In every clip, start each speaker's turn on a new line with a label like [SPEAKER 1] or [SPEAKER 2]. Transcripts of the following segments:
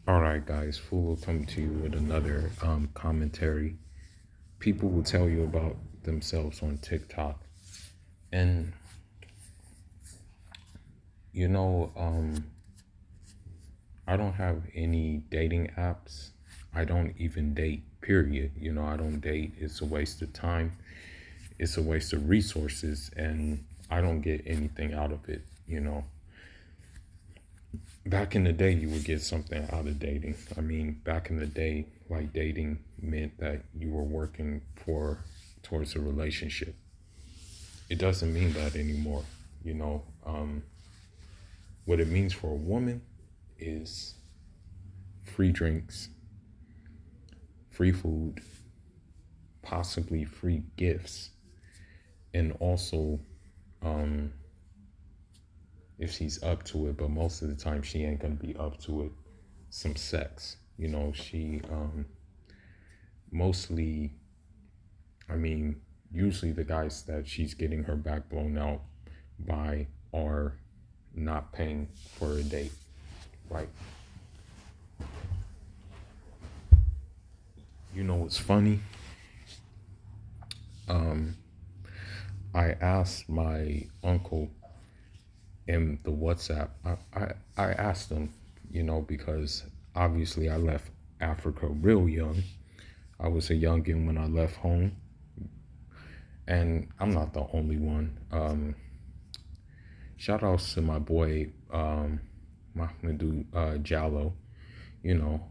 [SPEAKER 1] All right, guys, Fool will come to you with another commentary. People will tell you about themselves on TikTok. And, you know, I don't have any dating apps. I don't even date, period. I don't date. It's a waste of time, it's a waste of resources, and I don't get anything out of it. Back in the day, you would get something out of dating. I mean, back in the day, like dating meant that you were working for towards a relationship. It doesn't mean that anymore. You know, what it means for a woman is free drinks, free food, possibly free gifts, and also, um, if she's up to it, but most of the time she ain't gonna be up to it, some sex. She mostly, I mean, usually the guys that she's getting her back blown out by are not paying for a date. Like, what's funny? Um, I asked my uncle in the WhatsApp, I asked him, because obviously I left Africa real young. I was a youngin' when I left home, and I'm not the only one. Shout outs to my boy Mahmoudou Jallo, you know,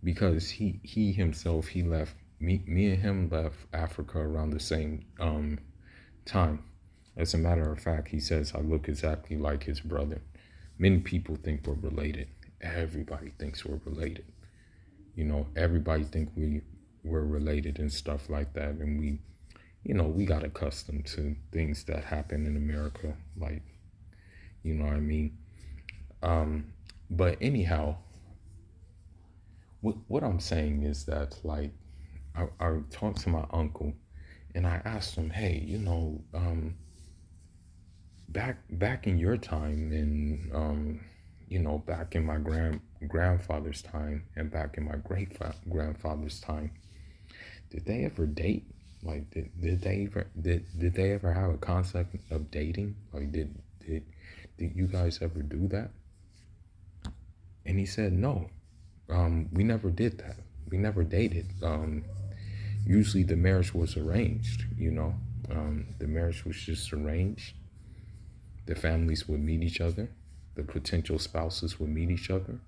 [SPEAKER 1] because he himself he left me and him left Africa around the same time. As a matter of fact, he says I look exactly like his brother. Many people think we're related. Everybody thinks we're related. Everybody think we're related and stuff like that, and we got accustomed to things that happen in America, like, what I mean. But anyhow, what I'm saying is that, like, I talked to my uncle, and I asked him, hey, back in your time, and back in my grandfather's time, and back in my great grandfather's time, did they ever date? Like, did they ever have a concept of dating? Like, did you guys ever do that? And he said, no, we never did that. We never dated. Usually the marriage was arranged. The marriage was just arranged. The families would meet each other. The potential spouses would meet each other.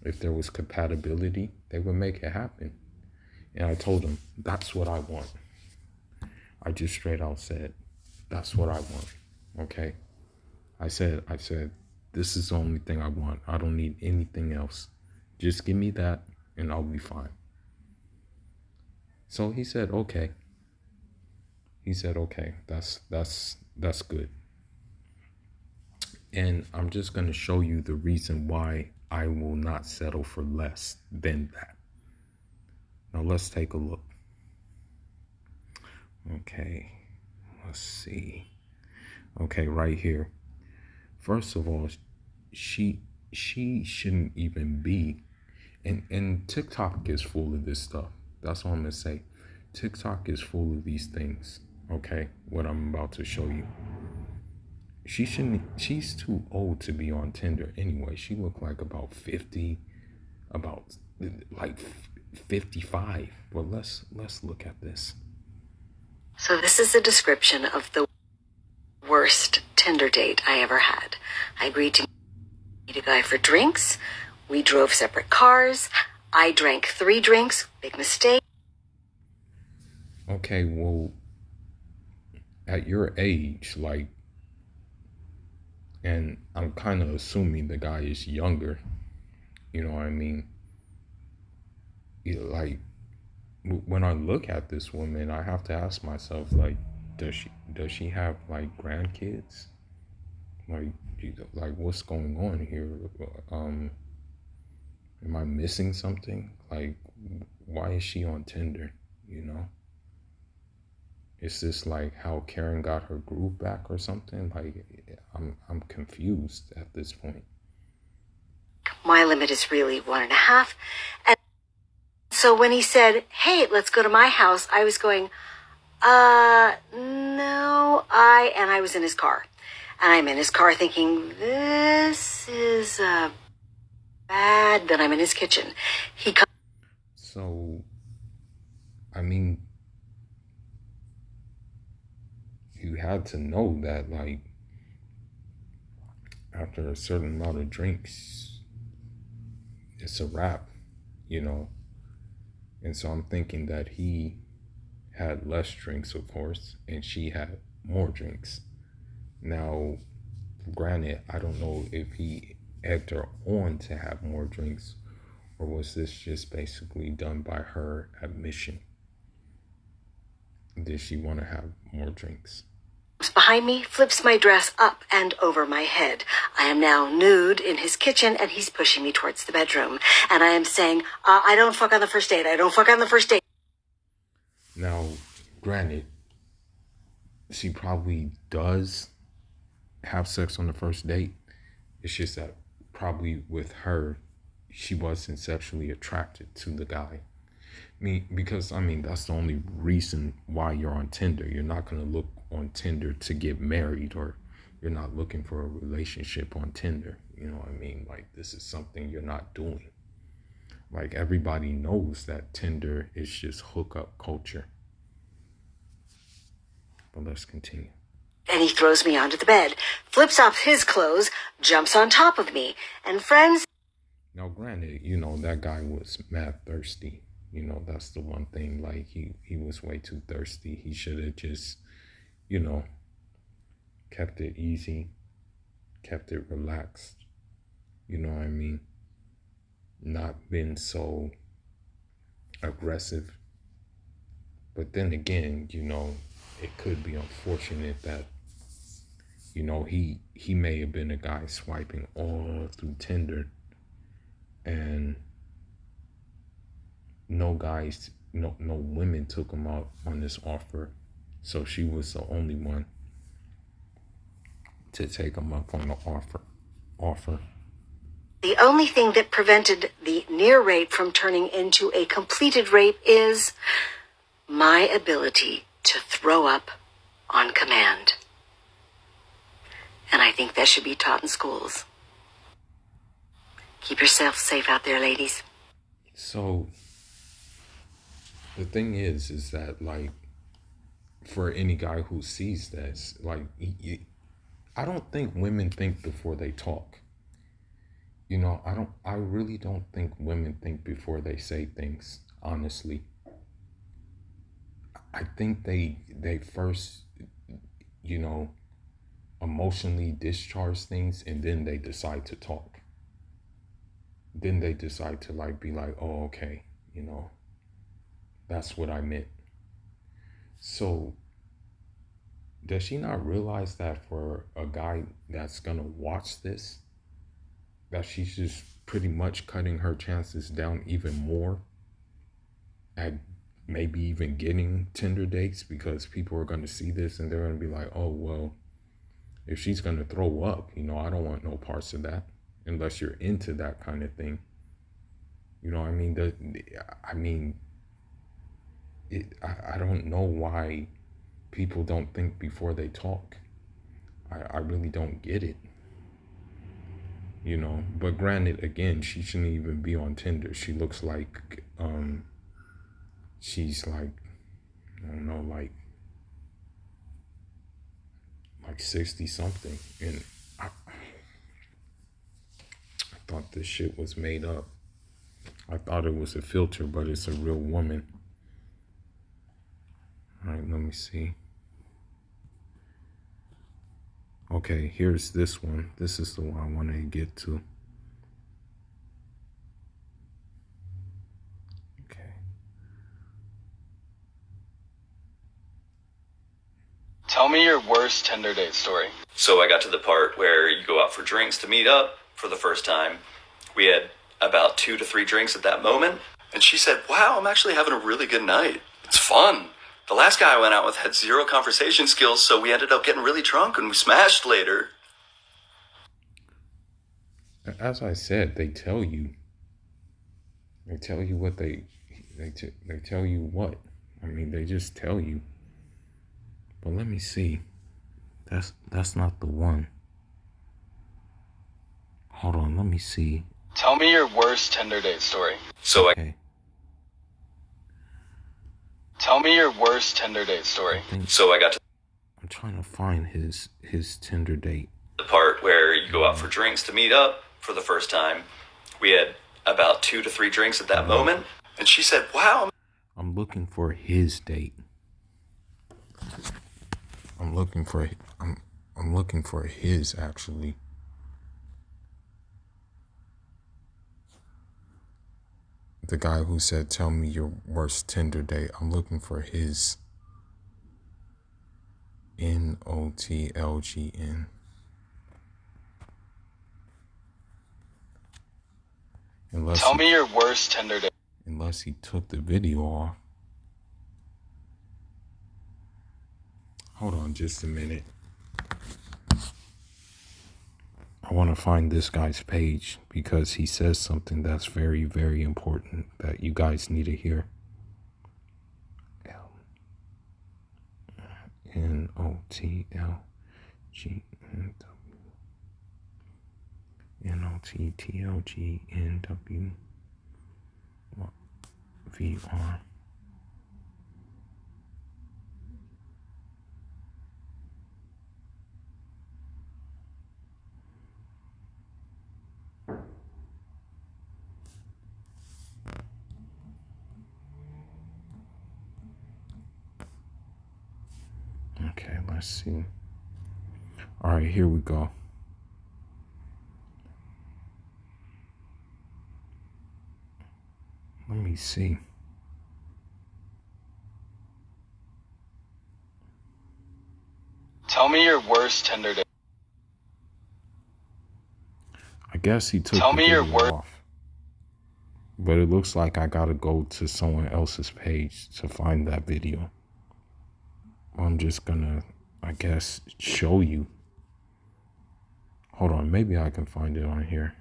[SPEAKER 1] If there was compatibility, they would make it happen. And I told him, that's what I want. I just straight out said, that's what I want. Okay. I said, this is the only thing I want. I don't need anything else. Just give me that and I'll be fine. So he said, okay. He said, okay, that's good. And I'm just gonna show you the reason why I will not settle for less than that. Now let's take a look. Okay, let's see. Okay, right here. First of all, she shouldn't even be, and TikTok is full of this stuff. That's all I'm gonna say. TikTok is full of these things. Okay, what I'm about to show you. She shouldn't. She's too old to be on Tinder anyway. She looked like about 50, about like 55. But let's look at this.
[SPEAKER 2] So this is a description of the worst Tinder date I ever had. I agreed to meet a guy for drinks. We drove separate cars. I drank 3 drinks. Big mistake.
[SPEAKER 1] Okay, well, at your age, like, and I'm kind of assuming the guy is younger. You know what I mean? Like, when I look at this woman, I have to ask myself, like, does she have like grandkids? Like, like what's going on here? Um, am I missing something? Like, why is she on Tinder? You know, is this like how Karen got her groove back or something? Like, I'm confused at this point.
[SPEAKER 2] My limit is really 1.5. And so when he said, hey, let's go to my house, I was going, no, and I was in his car. And I'm in his car thinking, this is bad. Then I'm in his kitchen.
[SPEAKER 1] So, I mean, you had to know that, like, after a certain amount of drinks, it's a wrap, you know? And so I'm thinking that he had less drinks, of course, and she had more drinks. Now, granted, I don't know if he egged her on to have more drinks, or was this just basically done by her admission? Did she want to have more drinks?
[SPEAKER 2] Behind me, flips my dress up and over my head. I am now nude in his kitchen, and he's pushing me towards the bedroom. And I am saying, I don't fuck on the first date. I don't fuck on the first date.
[SPEAKER 1] Now, granted, she probably does have sex on the first date. It's just that probably with her, she wasn't sexually attracted to the guy. Because that's the only reason why you're on Tinder. You're not going to look on Tinder to get married, or you're not looking for a relationship on Tinder. You know what I mean? Like, this is something you're not doing. Like, everybody knows that Tinder is just hookup culture. But let's continue.
[SPEAKER 2] And he throws me onto the bed, flips off his clothes, jumps on top of me, and friends.
[SPEAKER 1] Now, granted, that guy was mad thirsty. That's the one thing. Like, he was way too thirsty. He should have just, kept it easy, kept it relaxed. You know what I mean? Not been so aggressive. But then again, it could be unfortunate that, he may have been a guy swiping all through Tinder, and no women took him out on this offer. So she was the only one to take him up on the offer.
[SPEAKER 2] The only thing that prevented the near rape from turning into a completed rape is my ability to throw up on command. And I think that should be taught in schools. Keep yourself safe out there, ladies.
[SPEAKER 1] So the thing is that, like, for any guy who sees this, like, I don't think women think before they talk. I really don't think women think before they say things, honestly. I think they first, emotionally discharge things, and then they decide to talk. Then they decide to, like, be like, oh, okay, that's what I meant. So does she not realize that for a guy that's gonna watch this, that she's just pretty much cutting her chances down even more at maybe even getting Tinder dates, because people are going to see this and they're going to be like, oh, well, if she's going to throw up, I don't want no parts of that, unless you're into that kind of thing. You know what I mean? I don't know why people don't think before they talk. I really don't get it. But granted, again, she shouldn't even be on Tinder. She looks like, she's like, I don't know, like 60 something. And I thought this shit was made up. I thought it was a filter, but it's a real woman. All right, let me see. Okay, here's this one. This is the one I wanted to get to. Okay.
[SPEAKER 3] Tell me your worst Tinder date story.
[SPEAKER 4] So I got to the part where you go out for drinks to meet up for the first time. We had about 2 to 3 drinks at that moment. And she said, wow, I'm actually having a really good night. It's fun. The last guy I went out with had 0 conversation skills, so we ended up getting really drunk and we smashed later.
[SPEAKER 1] as I said, they tell you. They tell you what they tell you what. I mean, they just tell you. But let me see. That's not the one. Hold on, let me see.
[SPEAKER 3] Tell me your worst Tinder date story.
[SPEAKER 1] Okay.
[SPEAKER 3] Tell me your worst Tinder date story.
[SPEAKER 4] So I got to
[SPEAKER 1] I'm trying to find his Tinder date.
[SPEAKER 4] the part where you go out for drinks to meet up for the first time. We had about 2 to 3 drinks at that moment. And she said, wow.
[SPEAKER 1] I'm looking for his date. I'm looking for his actually. The guy who said, "Tell me your worst Tinder date." I'm looking for his. NOTLGN.
[SPEAKER 3] Tell me your worst Tinder date.
[SPEAKER 1] Unless he took the video off. Hold on just a minute. I want to find this guy's page because he says something that's very, very important that you guys need to hear. NOTLGNWVR. Okay, let's see. All right, here we go. Let me see.
[SPEAKER 3] Tell me your worst Tinder date.
[SPEAKER 1] I guess he took
[SPEAKER 3] Tell
[SPEAKER 1] the
[SPEAKER 3] me your
[SPEAKER 1] video
[SPEAKER 3] worst.
[SPEAKER 1] off. But it looks like I gotta go to someone else's page to find that video. I'm just gonna, I guess, show you. Hold on, maybe I can find it on here.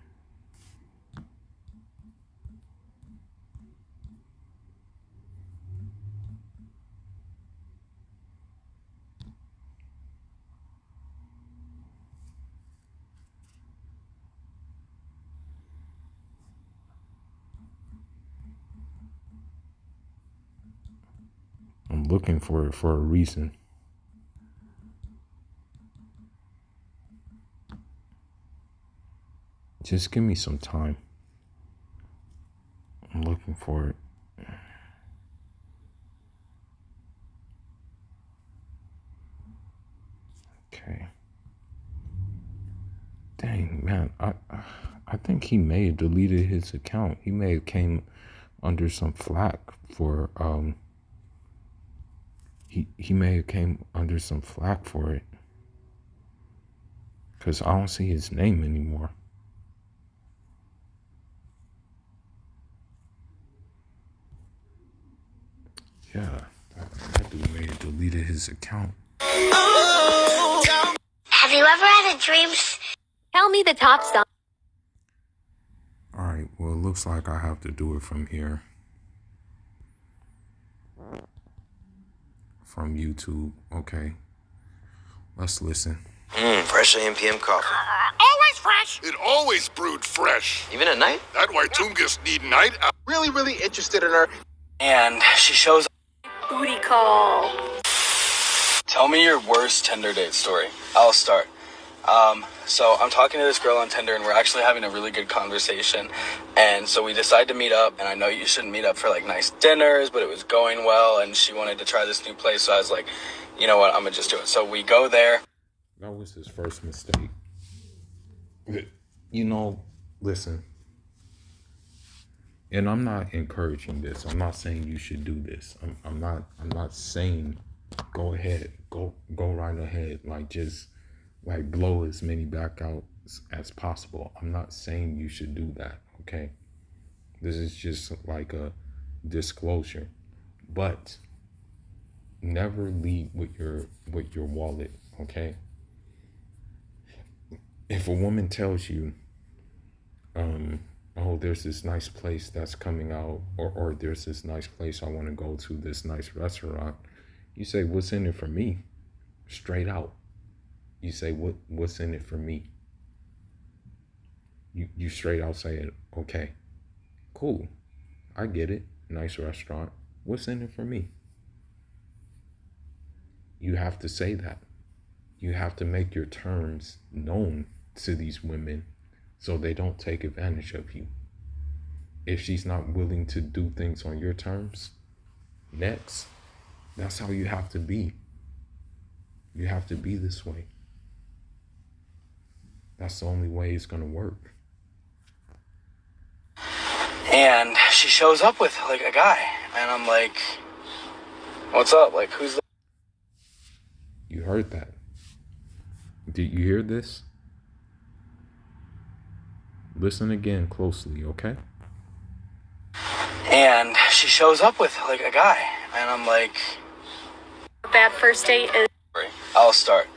[SPEAKER 1] I'm looking for it for a reason. Just give me some time. I'm looking for it. Okay. Dang, man. I think he may have deleted his account. He may have came under some flack for he may have came under some flack for it. Cause I don't see his name anymore. Yeah, that dude may have deleted his account.
[SPEAKER 5] Have you ever had a dream? Tell me the top song.
[SPEAKER 1] Alright, well, it looks like I have to do it from here. From YouTube. Okay. Let's listen.
[SPEAKER 6] Fresh AM PM coffee.
[SPEAKER 5] Always fresh.
[SPEAKER 7] It always brewed fresh.
[SPEAKER 6] Even at night?
[SPEAKER 7] That's why Tungus need night out.
[SPEAKER 6] Really interested in her.
[SPEAKER 3] And she shows.
[SPEAKER 5] Booty call.
[SPEAKER 3] Tell me your worst Tinder date story. I'll start. So I'm talking to this girl on Tinder and we're actually having a really good conversation. And so we decide to meet up, and I know you shouldn't meet up for like nice dinners, but it was going well and she wanted to try this new place. So I was like, you know what, I'm gonna just do it. So we go there.
[SPEAKER 1] That was his first mistake. You know, listen. And I'm not encouraging this. I'm not saying you should do this. I'm not saying go ahead. Go right ahead. Like just like blow as many back out as possible. I'm not saying you should do that, okay? This is just like a disclosure. But never lead with your wallet, okay? If a woman tells you oh, there's this nice place that's coming out, or there's this nice place I want to go to, this nice restaurant. You say, what's in it for me? Straight out. You say, what's in it for me? You straight out say it, okay, cool. I get it. Nice restaurant. What's in it for me? You have to say that. You have to make your terms known to these women so they don't take advantage of you. If she's not willing to do things on your terms, next, that's how you have to be. You have to be this way. That's the only way it's going to work.
[SPEAKER 3] And she shows up with like a guy, and I'm like, what's up? Like, who's the...
[SPEAKER 1] You heard that. Did you hear this? Listen again closely, okay?
[SPEAKER 3] And she shows up with like a guy, and I'm like,
[SPEAKER 5] Bad first date is.
[SPEAKER 3] I'll start.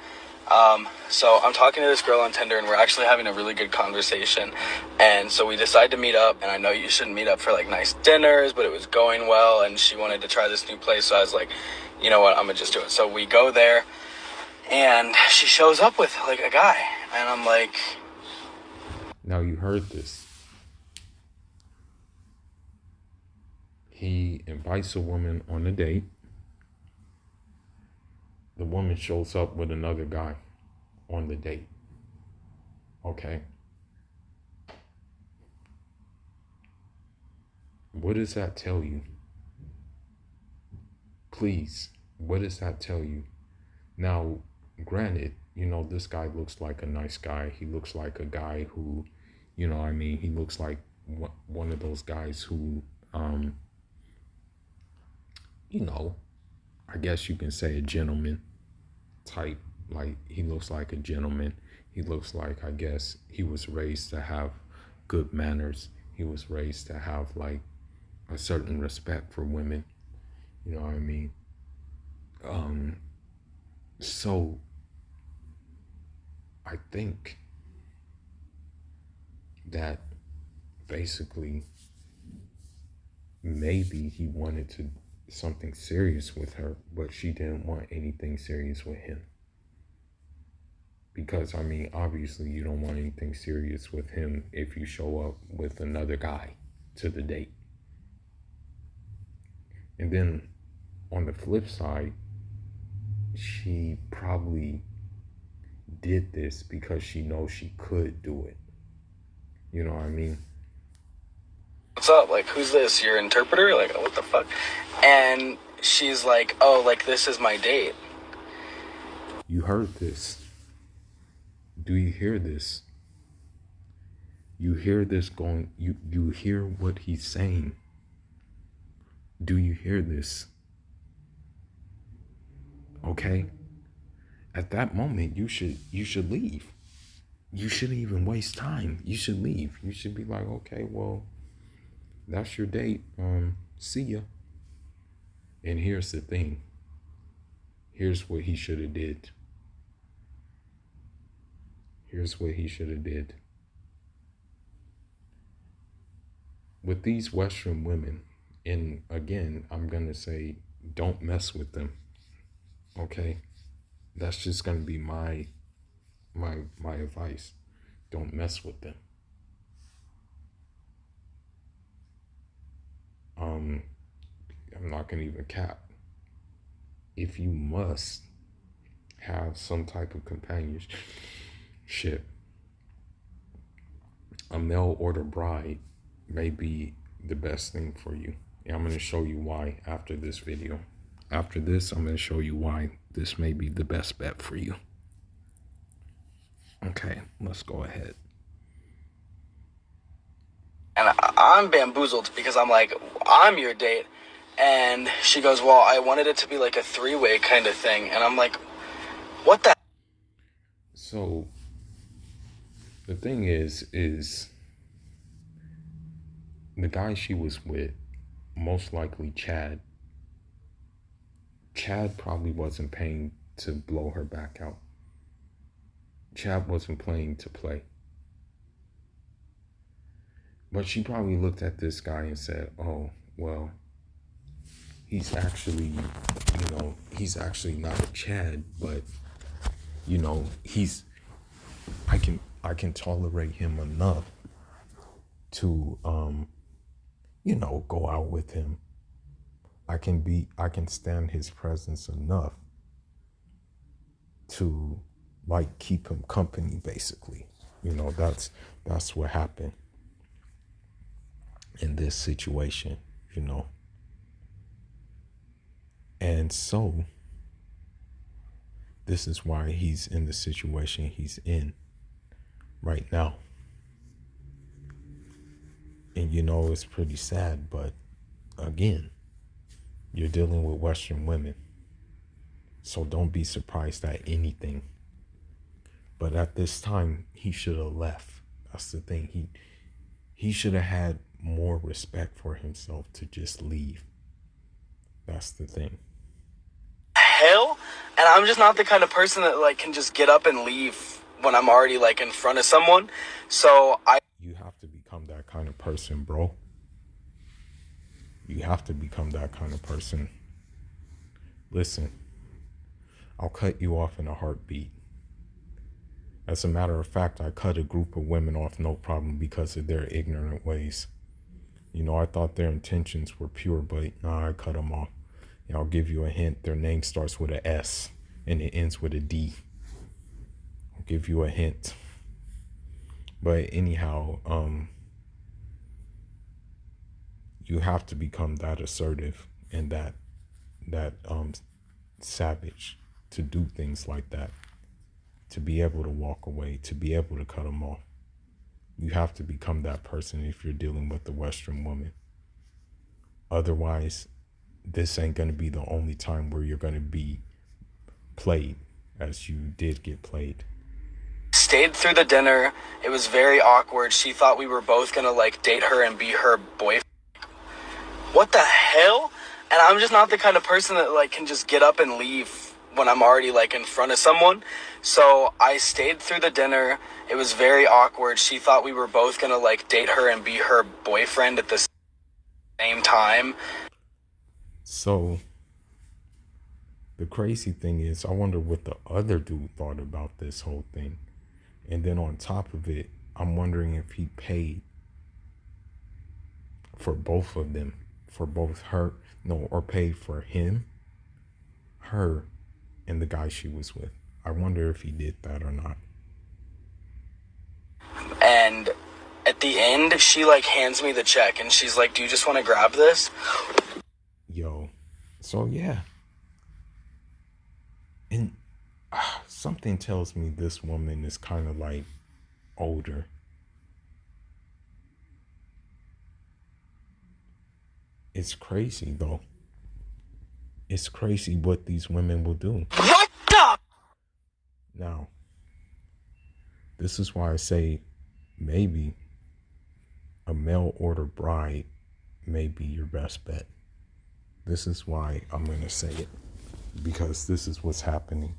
[SPEAKER 3] So I'm talking to this girl on Tinder, and we're actually having a really good conversation. And so we decide to meet up, and I know you shouldn't meet up for like nice dinners, but it was going well, and she wanted to try this new place. So I was like, you know what, I'm gonna just do it. So we go there, and she shows up with like a guy, and I'm like,
[SPEAKER 1] now you heard this. He invites a woman on a date. The woman shows up with another guy on the date. Okay. What does that tell you? Please, what does that tell you? Now, granted, you know, this guy looks like a nice guy. He looks like a guy who, you know, I mean, he looks like one of those guys who, you know, I guess you can say a gentleman type. Like, he looks like a gentleman. He looks like, I guess, he was raised to have good manners. He was raised to have, like, a certain respect for women. You know what I mean? So, I think that basically maybe he wanted to something serious with her, but she didn't want anything serious with him. Because, I mean, obviously you don't want anything serious with him if you show up with another guy to the date. And then on the flip side, she probably did this because she knows she could do it. You know what I mean?
[SPEAKER 3] what's up? Like, who's this? Your interpreter? Like, what the fuck? And she's like, oh, like, this is my date.
[SPEAKER 1] You heard this. Do you hear this? You hear this going, you hear what he's saying. Do you hear this? Okay? At that moment, you should leave. You shouldn't even waste time. You should leave. You should be like, okay, well, that's your date. See ya. And here's the thing. Here's what he should have did. Here's what he should have did. With these Western women, and again, I'm going to say, don't mess with them. Okay? That's just going to be my advice. Don't mess with them. I'm not going to even cap. If you must have some type of companionship, a mail order bride may be the best thing for you. And I'm going to show you why after this video. After this, I'm going to show you why this may be the best bet for you. Okay, let's go ahead.
[SPEAKER 3] And I'm bamboozled because I'm like, I'm your date. And she goes, well, I wanted it to be like a three-way kind of thing. And I'm like, what the?
[SPEAKER 1] So, the thing is the guy she was with, most likely Chad probably wasn't paying to blow her back out. Chad wasn't playing to play. But she probably looked at this guy and said, oh, well, he's actually not a Chad, but, I can tolerate him enough to, go out with him. I can stand his presence enough to like keep him company, basically. That's what happened in this situation, And so this is why he's in the situation he's in right now. And it's pretty sad, but again, you're dealing with Western women. So don't be surprised at anything. But at this time, he should have left. That's the thing. He should have had more respect for himself to just leave. That's the thing.
[SPEAKER 3] Hell, and I'm just not the kind of person that like can just get up and leave when I'm already like in front of someone. So
[SPEAKER 1] You have to become that kind of person, bro. You have to become that kind of person. Listen, I'll cut you off in a heartbeat. As a matter of fact, I cut a group of women off no problem because of their ignorant ways. I thought their intentions were pure, but nah, I cut them off. And I'll give you a hint. Their name starts with a S and it ends with a D. I'll give you a hint. But anyhow, you have to become that assertive and that savage to do things like that, to be able to walk away, to be able to cut them off. You have to become that person if you're dealing with the Western woman. Otherwise, this ain't going to be the only time where you're going to be played as you did get played.
[SPEAKER 3] stayed through the dinner. It was very awkward. She thought we were both gonna like date her and be her boyfriend. What the hell? And I'm just not the kind of person that like can just get up and leave when I'm already like in front of someone. So I stayed through the dinner. It was very awkward. She thought we were both gonna like date her and be her boyfriend at the same time.
[SPEAKER 1] So the crazy thing is, I wonder what the other dude thought about this whole thing. And then on top of it, I'm wondering if he paid for both of them, for both her, no, or paid for him, her, and the guy she was with. I wonder if he did that or not.
[SPEAKER 3] And at the end, she like hands me the check and she's like, "Do you just want to grab this?"
[SPEAKER 1] Yo, so yeah. And something tells me this woman is kind of like older. It's crazy though. It's crazy what these women will do.
[SPEAKER 3] What the?
[SPEAKER 1] Now, this is why I say maybe a mail order bride may be your best bet. This is why I'm going to say it, because this is what's happening.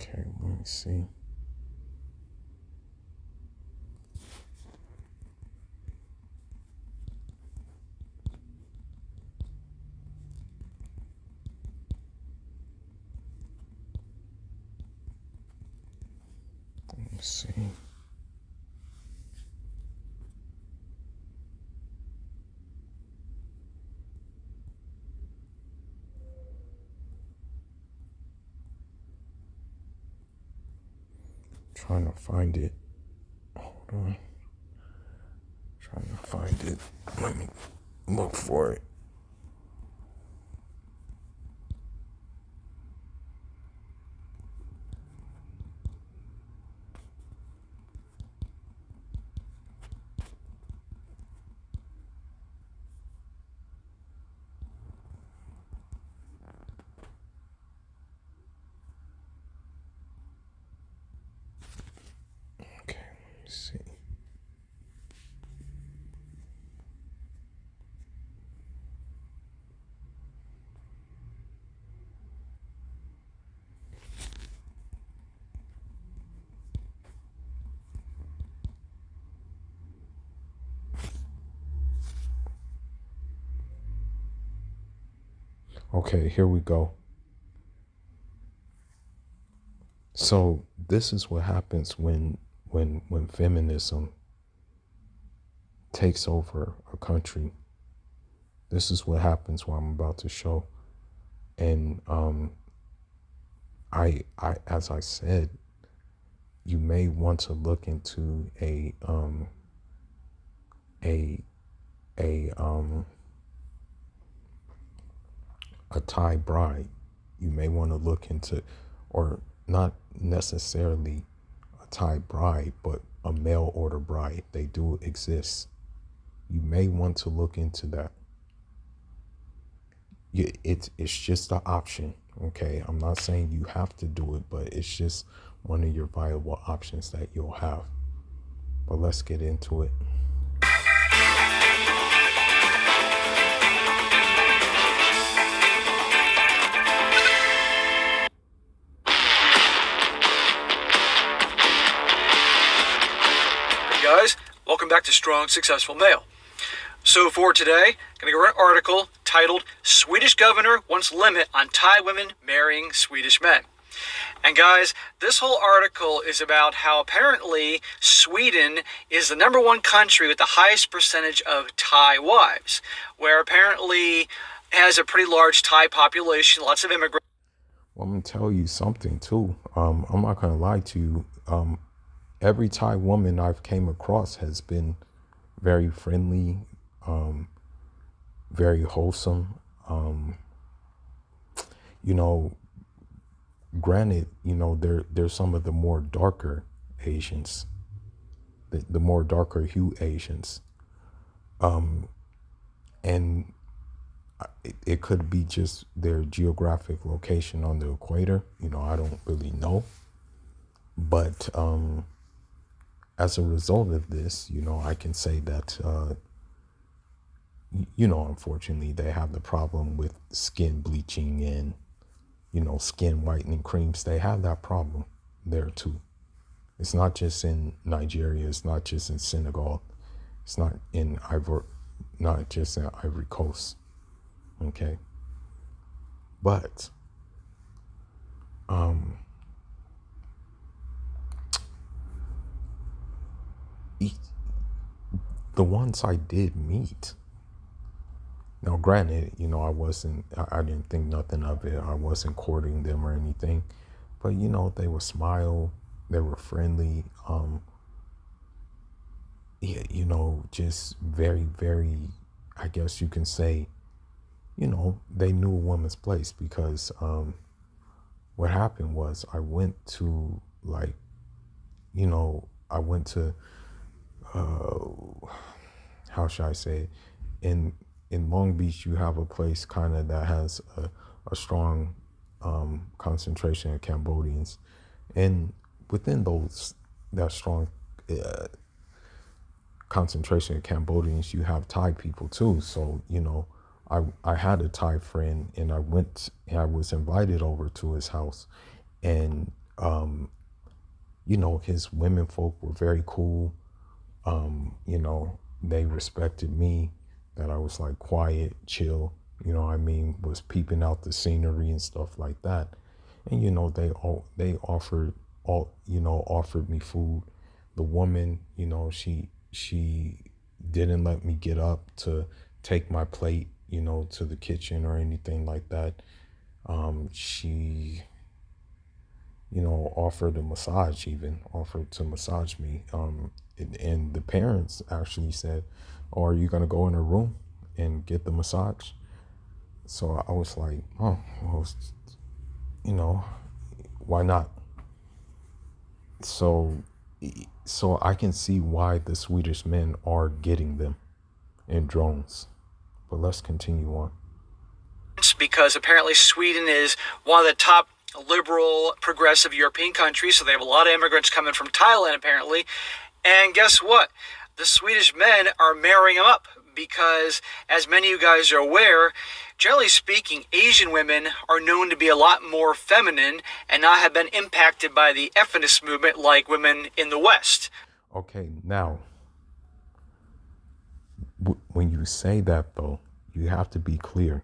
[SPEAKER 1] Okay, let me see. Let me see. Trying to find it. Hold on. Trying to find it. Let me look for it. Okay, here we go. So this is what happens when feminism takes over a country. This is what happens what I'm about to show. And I as I said, you may want to look into a Thai bride. You may want to look into, or not necessarily a Thai bride, but a mail order bride. They do exist. You may want to look into that. It's just an option. Okay, I'm not saying you have to do it, but it's just one of your viable options that you'll have. But let's get into it.
[SPEAKER 8] Hey guys, welcome back to Strong Successful Male. So for today, I'm going to go over an article titled Swedish Governor Wants Limit on Thai Women Marrying Swedish Men. And guys, this whole article is about how apparently Sweden is the #1 country with the highest percentage of Thai wives, where apparently has a pretty large Thai population, lots of immigrants.
[SPEAKER 1] Well, I'm gonna tell you something too. I'm not gonna lie to you. Every Thai woman I've came across has been very friendly, very wholesome. You know, granted, you know, they're some of the more darker Asians, the more darker hue Asians, and it could be just their geographic location on the equator. You know, I don't really know, but as a result of this, you know, I can say that you know, unfortunately, they have the problem with skin bleaching and, you know, skin whitening creams. They have that problem there too. It's not just in Nigeria. It's not just in Senegal. It's not just in Ivory Coast. Okay. But, the ones I did meet, now, granted, you know, I didn't think nothing of it. I wasn't courting them or anything, but, you know, they would smile. They were friendly. Yeah, you know, just very, very, I guess you can say, you know, they knew a woman's place because, what happened was I went to how should I say it? In Long Beach, you have a place kind of that has a strong concentration of Cambodians, and within that strong concentration of Cambodians, you have Thai people too. So, you know, I had a Thai friend, and I was invited over to his house, and you know, his women folk were very cool. You know, they respected me, that I was like quiet, chill, you know what I mean, was peeping out the scenery and stuff like that. And, you know, they offered me food. The woman, you know, she didn't let me get up to take my plate, you know, to the kitchen or anything like that. She, you know, offered to massage me. And the parents actually said, "Oh, are you going to go in her room and get the massage?" So I was like, "Oh, well, you know, why not?" So I can see why the Swedish men are getting them in drones. But let's continue on.
[SPEAKER 8] Because apparently Sweden is one of the top liberal, progressive European countries, so they have a lot of immigrants coming from Thailand, apparently. And guess what? The Swedish men are marrying them up because, as many of you guys are aware, generally speaking, Asian women are known to be a lot more feminine and not have been impacted by the feminist movement like women in the West.
[SPEAKER 1] Okay, now, when you say that, though, you have to be clear.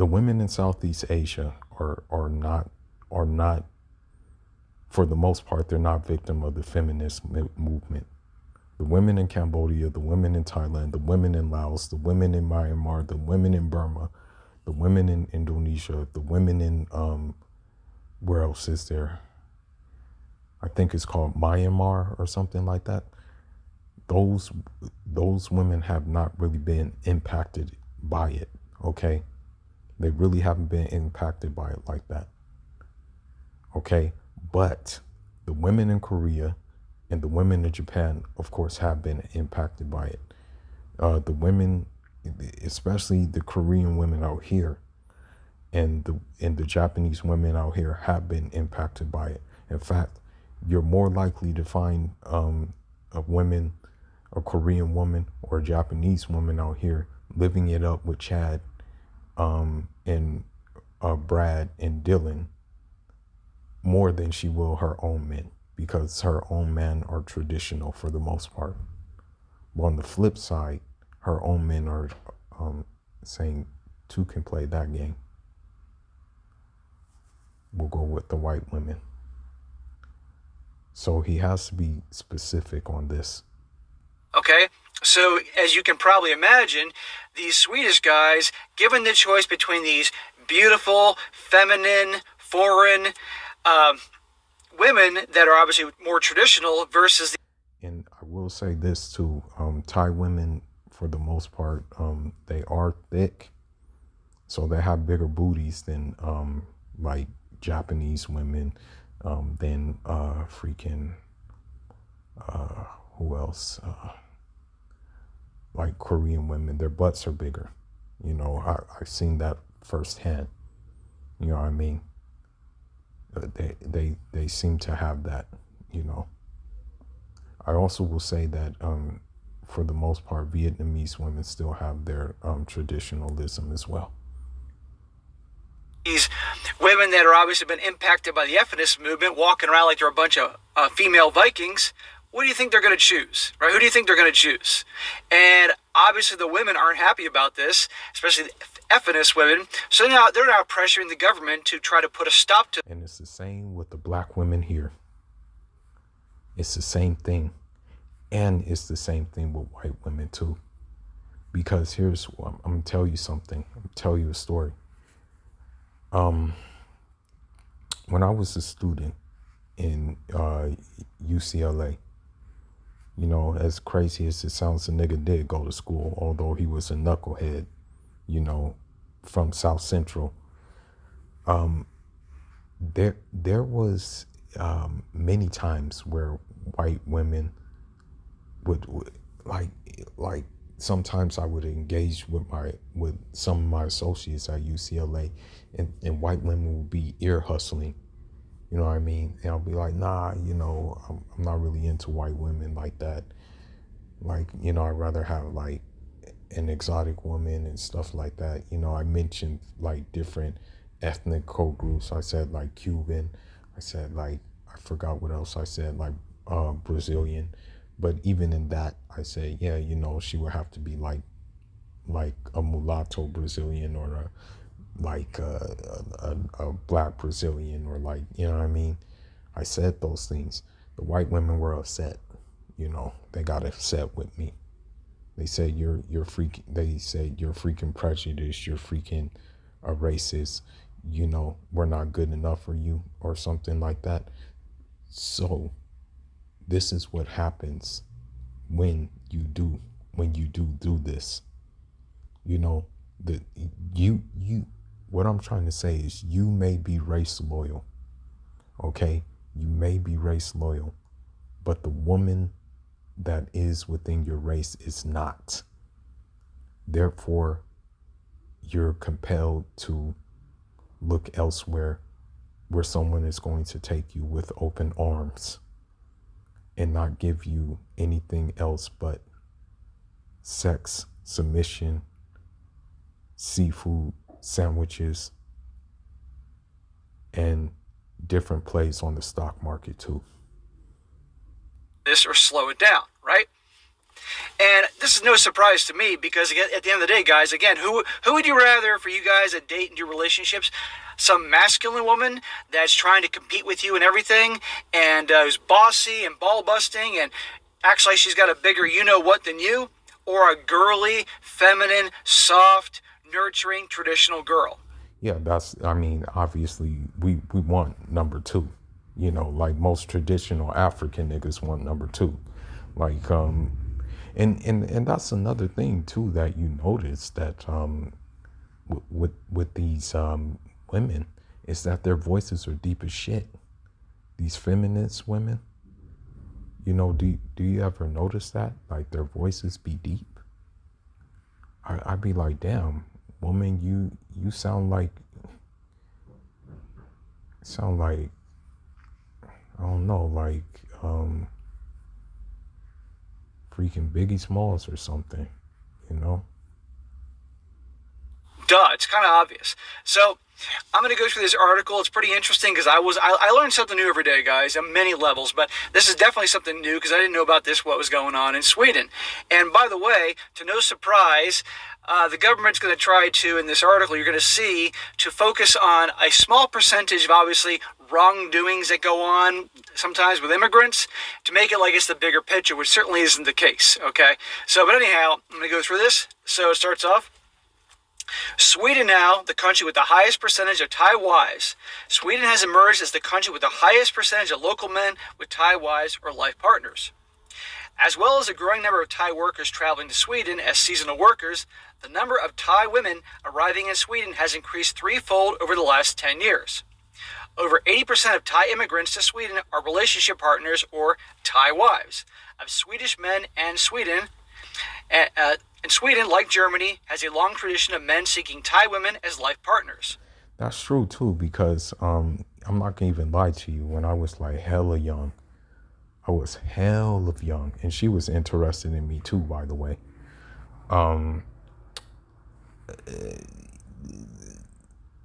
[SPEAKER 1] the women in Southeast Asia are not, for the most part, they're not victim of the feminist movement. The women in Cambodia, the women in Thailand, the women in Laos, the women in Myanmar, the women in Burma, the women in Indonesia, the women in where else is there? I think it's called Myanmar or something like that. Those women have not really been impacted by it, okay? They really haven't been impacted by it like that, okay? But the women in Korea and the women in Japan, of course, have been impacted by it. The women, especially the Korean women out here, and the Japanese women out here have been impacted by it. In fact, you're more likely to find a Korean woman or a Japanese woman out here living it up with Chad and Brad and Dylan more than she will her own men, because her own men are traditional for the most part. But on the flip side, her own men are saying two can play that game. We'll go with the white women. So he has to be specific on this.
[SPEAKER 8] Okay, so as you can probably imagine, these Swedish guys, given the choice between these beautiful, feminine, foreign women that are obviously more traditional versus
[SPEAKER 1] And I will say this too, Thai women, for the most part, they are thick, so they have bigger booties than like Japanese women, than who else? Like Korean women, their butts are bigger. You know, I've seen that firsthand. You know what I mean? They seem to have that, you know. I also will say that for the most part, Vietnamese women still have their traditionalism as well.
[SPEAKER 8] these women that are obviously been impacted by the feminist movement walking around like they're a bunch of female Vikings. What do you think they're going to choose, right? Who do you think they're going to choose? And obviously the women aren't happy about this, especially the feminist women. So now they're now pressuring the government to try to put a stop to.
[SPEAKER 1] And it's the same with the black women here. It's the same thing. And it's the same thing with white women too. Because here's, I'm going to tell you something. I'm going to tell you a story. When I was a student in UCLA, you know, as crazy as it sounds, the nigga did go to school, although he was a knucklehead, you know, from South Central. There was many times where white women would like sometimes I would engage with some of my associates at UCLA, and white women would be ear hustling. You know what I mean? And I'll be like, nah, you know, I'm not really into white women like that. Like, you know, I'd rather have like an exotic woman and stuff like that. You know, I mentioned like different ethnic code groups. I said like Cuban. I said like, I forgot what else I said, like Brazilian. But even in that, I say, yeah, you know, she would have to be like a mulatto Brazilian or a black Brazilian, or like, you know what I mean? I said those things. The white women were upset, you know, they got upset with me. They said you're freaking, they said you're freaking prejudiced, you're freaking a racist, you know, we're not good enough for you or something like that. So this is what happens when you do this. You know, what I'm trying to say is you may be race loyal, okay? You may be race loyal, but the woman that is within your race is not. Therefore, you're compelled to look elsewhere where someone is going to take you with open arms and not give you anything else but sex, submission, seafood, sandwiches, and different plays on the stock market too.
[SPEAKER 8] This or slow it down, right? And this is no surprise to me because at the end of the day, guys, again, who would you rather for you guys that date and do relationships? Some masculine woman that's trying to compete with you and everything, and who's bossy and ball busting and acts like she's got a bigger you-know-what than you, or a girly, feminine, soft, nurturing, traditional girl?
[SPEAKER 1] Yeah, obviously we want number two, like most traditional African niggas want number two. Like, and that's another thing too that you notice that with these women is that their voices are deep as shit. These feminist women, do you ever notice that? Like their voices be deep. I'd be like, damn, woman, you sound like I don't know, like freaking Biggie Smalls or something,
[SPEAKER 8] Duh, it's kind of obvious. So I'm going to go through this article. It's pretty interesting because I learned something new every day, guys, on many levels. But this is definitely something new because I didn't know about what was going on in Sweden. And by the way, to no surprise, the government's going to try to, in this article, you're going to see, to focus on a small percentage of obviously wrongdoings that go on sometimes with immigrants to make it like it's the bigger picture, which certainly isn't the case. Okay. So, but anyhow, I'm going to go through this. So it starts off. Sweden now, the country with the highest percentage of Thai wives. Sweden has emerged as the country with the highest percentage of local men with Thai wives or life partners. As well as a growing number of Thai workers traveling to Sweden as seasonal workers, the number of Thai women arriving in Sweden has increased threefold over the last 10 years. Over 80% of Thai immigrants to Sweden are relationship partners or Thai wives of Swedish men, and Sweden, like Germany, has a long tradition of men seeking Thai women as life partners.
[SPEAKER 1] That's true too, because I'm not gonna even lie to you. When I was like hella young, and she was interested in me too, by the way.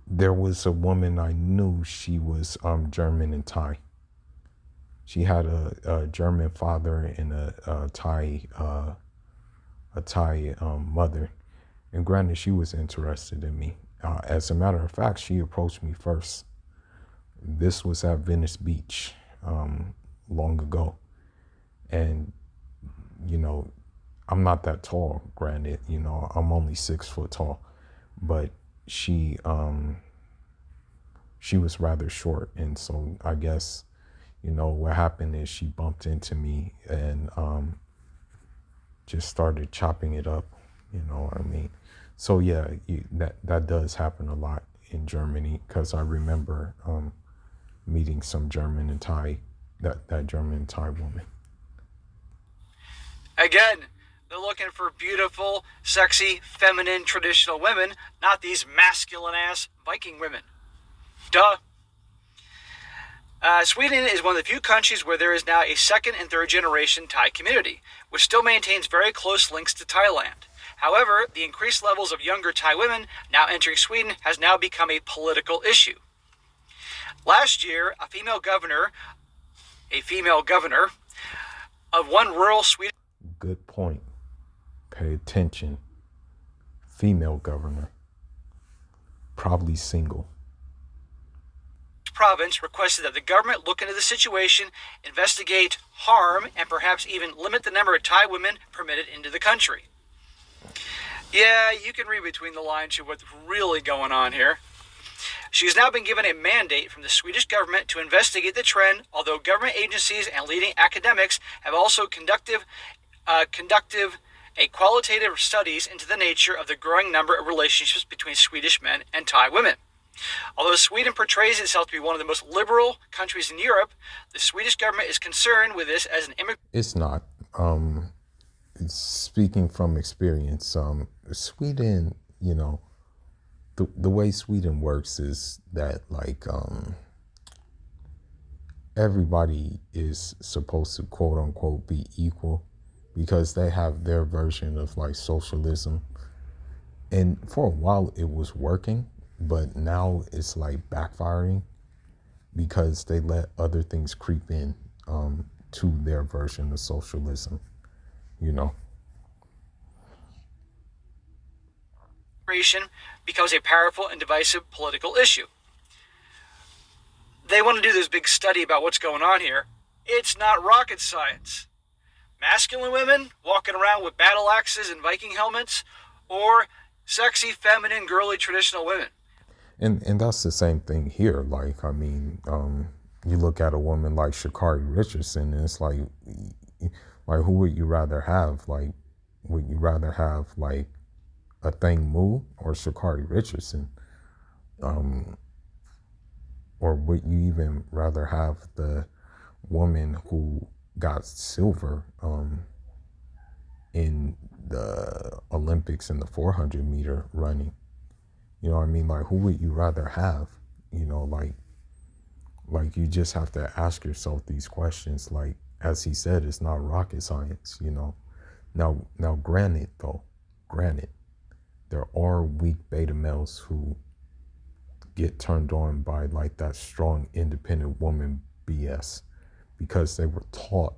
[SPEAKER 1] There was a woman I knew. She was German and Thai. She had a German father and a Thai mother, and granted, she was interested in me. As a matter of fact, she approached me first. This was at Venice Beach long ago, and I'm not that tall. Granted, I'm only 6 foot tall, but she was rather short, and so I guess what happened is she bumped into me and just started chopping it up. You know what I mean? So yeah, that does happen a lot in Germany, because I remember meeting some German and Thai, that German and Thai woman.
[SPEAKER 8] Again, they're looking for beautiful, sexy, feminine, traditional women, not these masculine-ass Viking women. Duh. Sweden is one of the few countries where there is now a second and third generation Thai community, which still maintains very close links to Thailand. However, the increased levels of younger Thai women now entering Sweden has now become a political issue. Last year, a female governor of one rural Swedish...
[SPEAKER 1] Good point. Pay attention. Female governor. Probably single.
[SPEAKER 8] Province requested that the government look into the situation, investigate harm, and perhaps even limit the number of Thai women permitted into the country. Yeah, you can read between the lines of what's really going on here. She has now been given a mandate from the Swedish government to investigate the trend, although government agencies and leading academics have also conducted qualitative studies into the nature of the growing number of relationships between Swedish men and Thai women. Although Sweden portrays itself to be one of the most liberal countries in Europe, the Swedish government is concerned with this as an immigrant.
[SPEAKER 1] It's not. Speaking from experience, Sweden, the way Sweden works is that everybody is supposed to quote unquote be equal, because they have their version of socialism. And for a while it was working, but now it's backfiring, because they let other things creep in to their version of socialism. you know.
[SPEAKER 8] Becomes a powerful and divisive political issue. They want to do this big study about what's going on here. It's not rocket science. Masculine women walking around with battle axes and Viking helmets, or sexy, feminine, girly, traditional women.
[SPEAKER 1] And that's the same thing here. Like, I mean, you look at a woman like Sha'Carri Richardson, and it's like who would you rather have? Like, would you rather have like a Thing Mu or Sha'Carri Richardson? Or would you even rather have the woman who got silver in the Olympics in the 400 meter running? You know what I mean? Like, who would you rather have? You know, like you just have to ask yourself these questions. Like, as he said, it's not rocket science, you know. Now, granted, there are weak beta males who get turned on by like that strong, independent woman BS because they were taught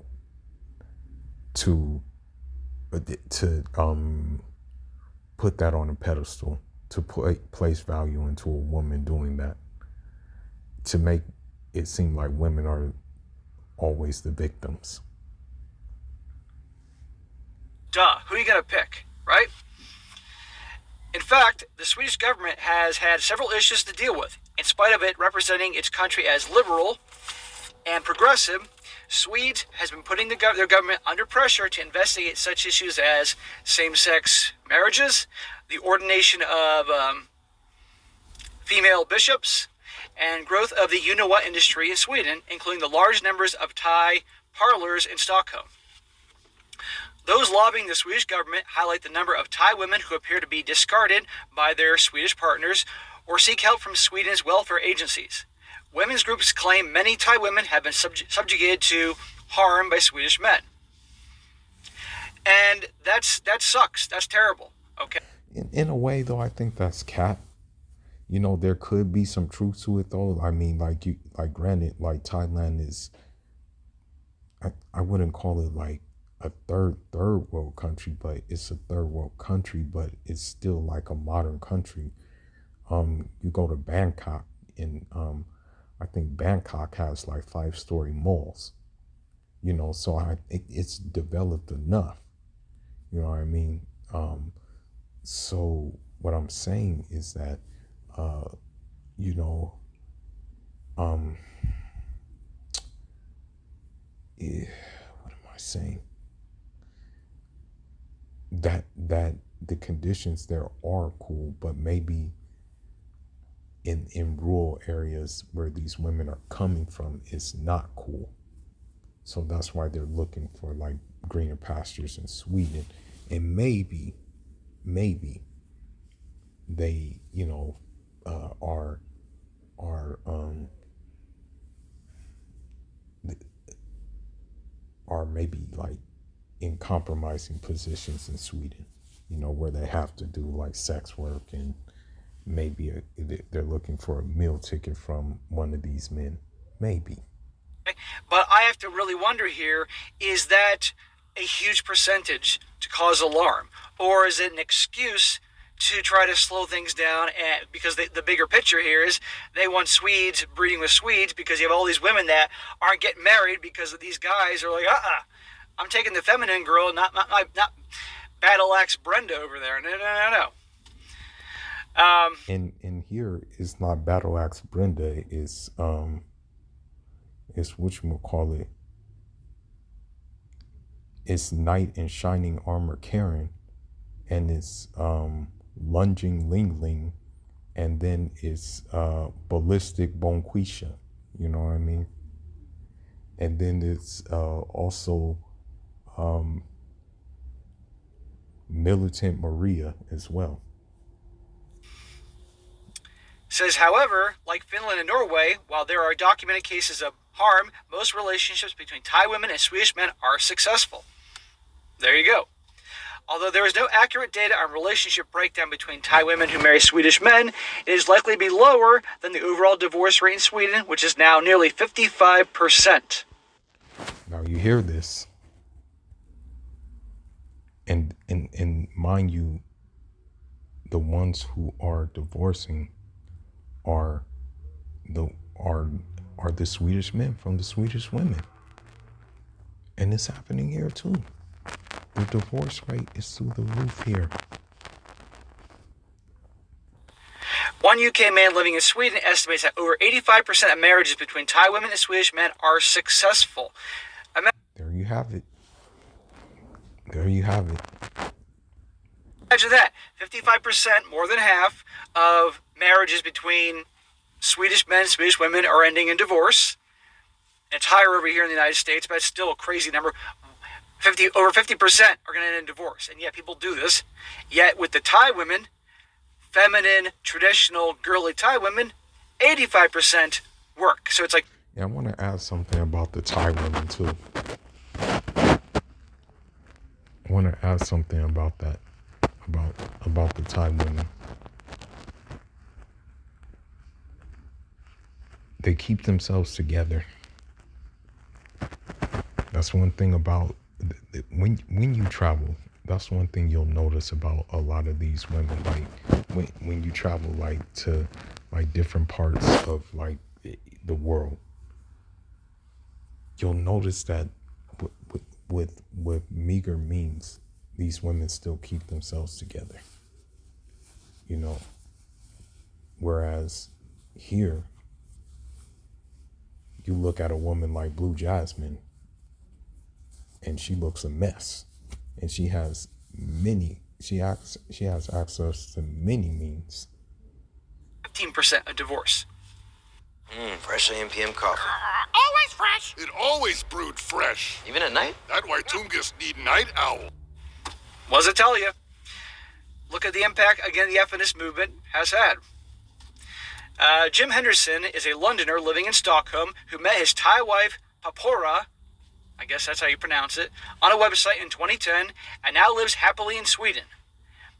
[SPEAKER 1] to put that on a pedestal, to place value into a woman doing that, to make it seem like women are always the victims.
[SPEAKER 8] Duh, who are you going to pick, right? In fact, the Swedish government has had several issues to deal with. In spite of it representing its country as liberal and progressive, Swedes has been putting their government under pressure to investigate such issues as same-sex marriages, the ordination of female bishops, and growth of the you-know-what industry in Sweden, including the large numbers of Thai parlors in Stockholm. Those lobbying the Swedish government highlight the number of Thai women who appear to be discarded by their Swedish partners or seek help from Sweden's welfare agencies. Women's groups claim many Thai women have been subjugated to harm by Swedish men. And that sucks. That's terrible. Okay.
[SPEAKER 1] In a way, though, I think that's cap. You know, there could be some truth to it, though. I mean, granted, like Thailand is, I wouldn't call it like a third world country, but it's a third world country, but it's still like a modern country. You go to Bangkok, and I think Bangkok has like 5-story malls, you know, so it's developed enough, you know what I mean? So what I'm saying is that, you know, what am I saying? That the conditions there are cool, but maybe in rural areas where these women are coming from, it's not cool. So that's why they're looking for like greener pastures in Sweden. And maybe they, you know, are maybe like in compromising positions in Sweden, you know, where they have to do like sex work, and maybe they're looking for a meal ticket from one of these men, maybe.
[SPEAKER 8] But I have to really wonder here, is that a huge percentage to cause alarm? Or is it an excuse to try to slow things down? And because the bigger picture here is they want Swedes breeding with Swedes, because you have all these women that aren't getting married because of these guys are like, I'm taking the feminine girl, not Battle Axe Brenda over there. No.
[SPEAKER 1] And here it's not Battle Axe Brenda, it's whatchamacallit, it's Knight in Shining Armor Karen, and it's Lunging Ling Ling, and then it's Ballistic Bonquisha, you know what I mean? And then it's also Militant Maria as well.
[SPEAKER 8] Says, however, like Finland and Norway, while there are documented cases of harm, most relationships between Thai women and Swedish men are successful. There you go. Although there is no accurate data on relationship breakdown between Thai women who marry Swedish men, it is likely to be lower than the overall divorce rate in Sweden, which is now nearly 55%.
[SPEAKER 1] Now you hear this. And mind you, the ones who are divorcing are the Swedish men from the Swedish women. And it's happening here too. The divorce rate is through the roof here.
[SPEAKER 8] One UK man living in Sweden estimates that over 85% of marriages between Thai women and Swedish men are successful.
[SPEAKER 1] There you have it. There you have it.
[SPEAKER 8] Imagine that. 55%, more than half, of marriages between Swedish men and Swedish women are ending in divorce. It's higher over here in the United States, but it's still a crazy number. Over 50% are going to end in divorce. And yet people do this. Yet with the Thai women, feminine, traditional, girly Thai women, 85% work. So it's like...
[SPEAKER 1] Yeah, I want to add something about the Thai women too. I want to add something about that. About the Thai women. They keep themselves together. That's one thing about when you travel. That's one thing you'll notice about a lot of these women. Like when you travel like to like different parts of like the world, you'll notice that with meager means, these women still keep themselves together. You know, whereas here, you look at a woman like Blue Jasmine, and she looks a mess, and she has access to many means.
[SPEAKER 8] 15% of divorce.
[SPEAKER 6] Fresh AM PM coffee.
[SPEAKER 5] Always fresh.
[SPEAKER 7] It always brewed fresh.
[SPEAKER 6] Even at night?
[SPEAKER 7] That's why Tungus need night owl.
[SPEAKER 8] What does it tell you? Look at the impact, again, the feminist movement has had. Jim Henderson is a Londoner living in Stockholm who met his Thai wife, Papora, I guess that's how you pronounce it, on a website in 2010 and now lives happily in Sweden.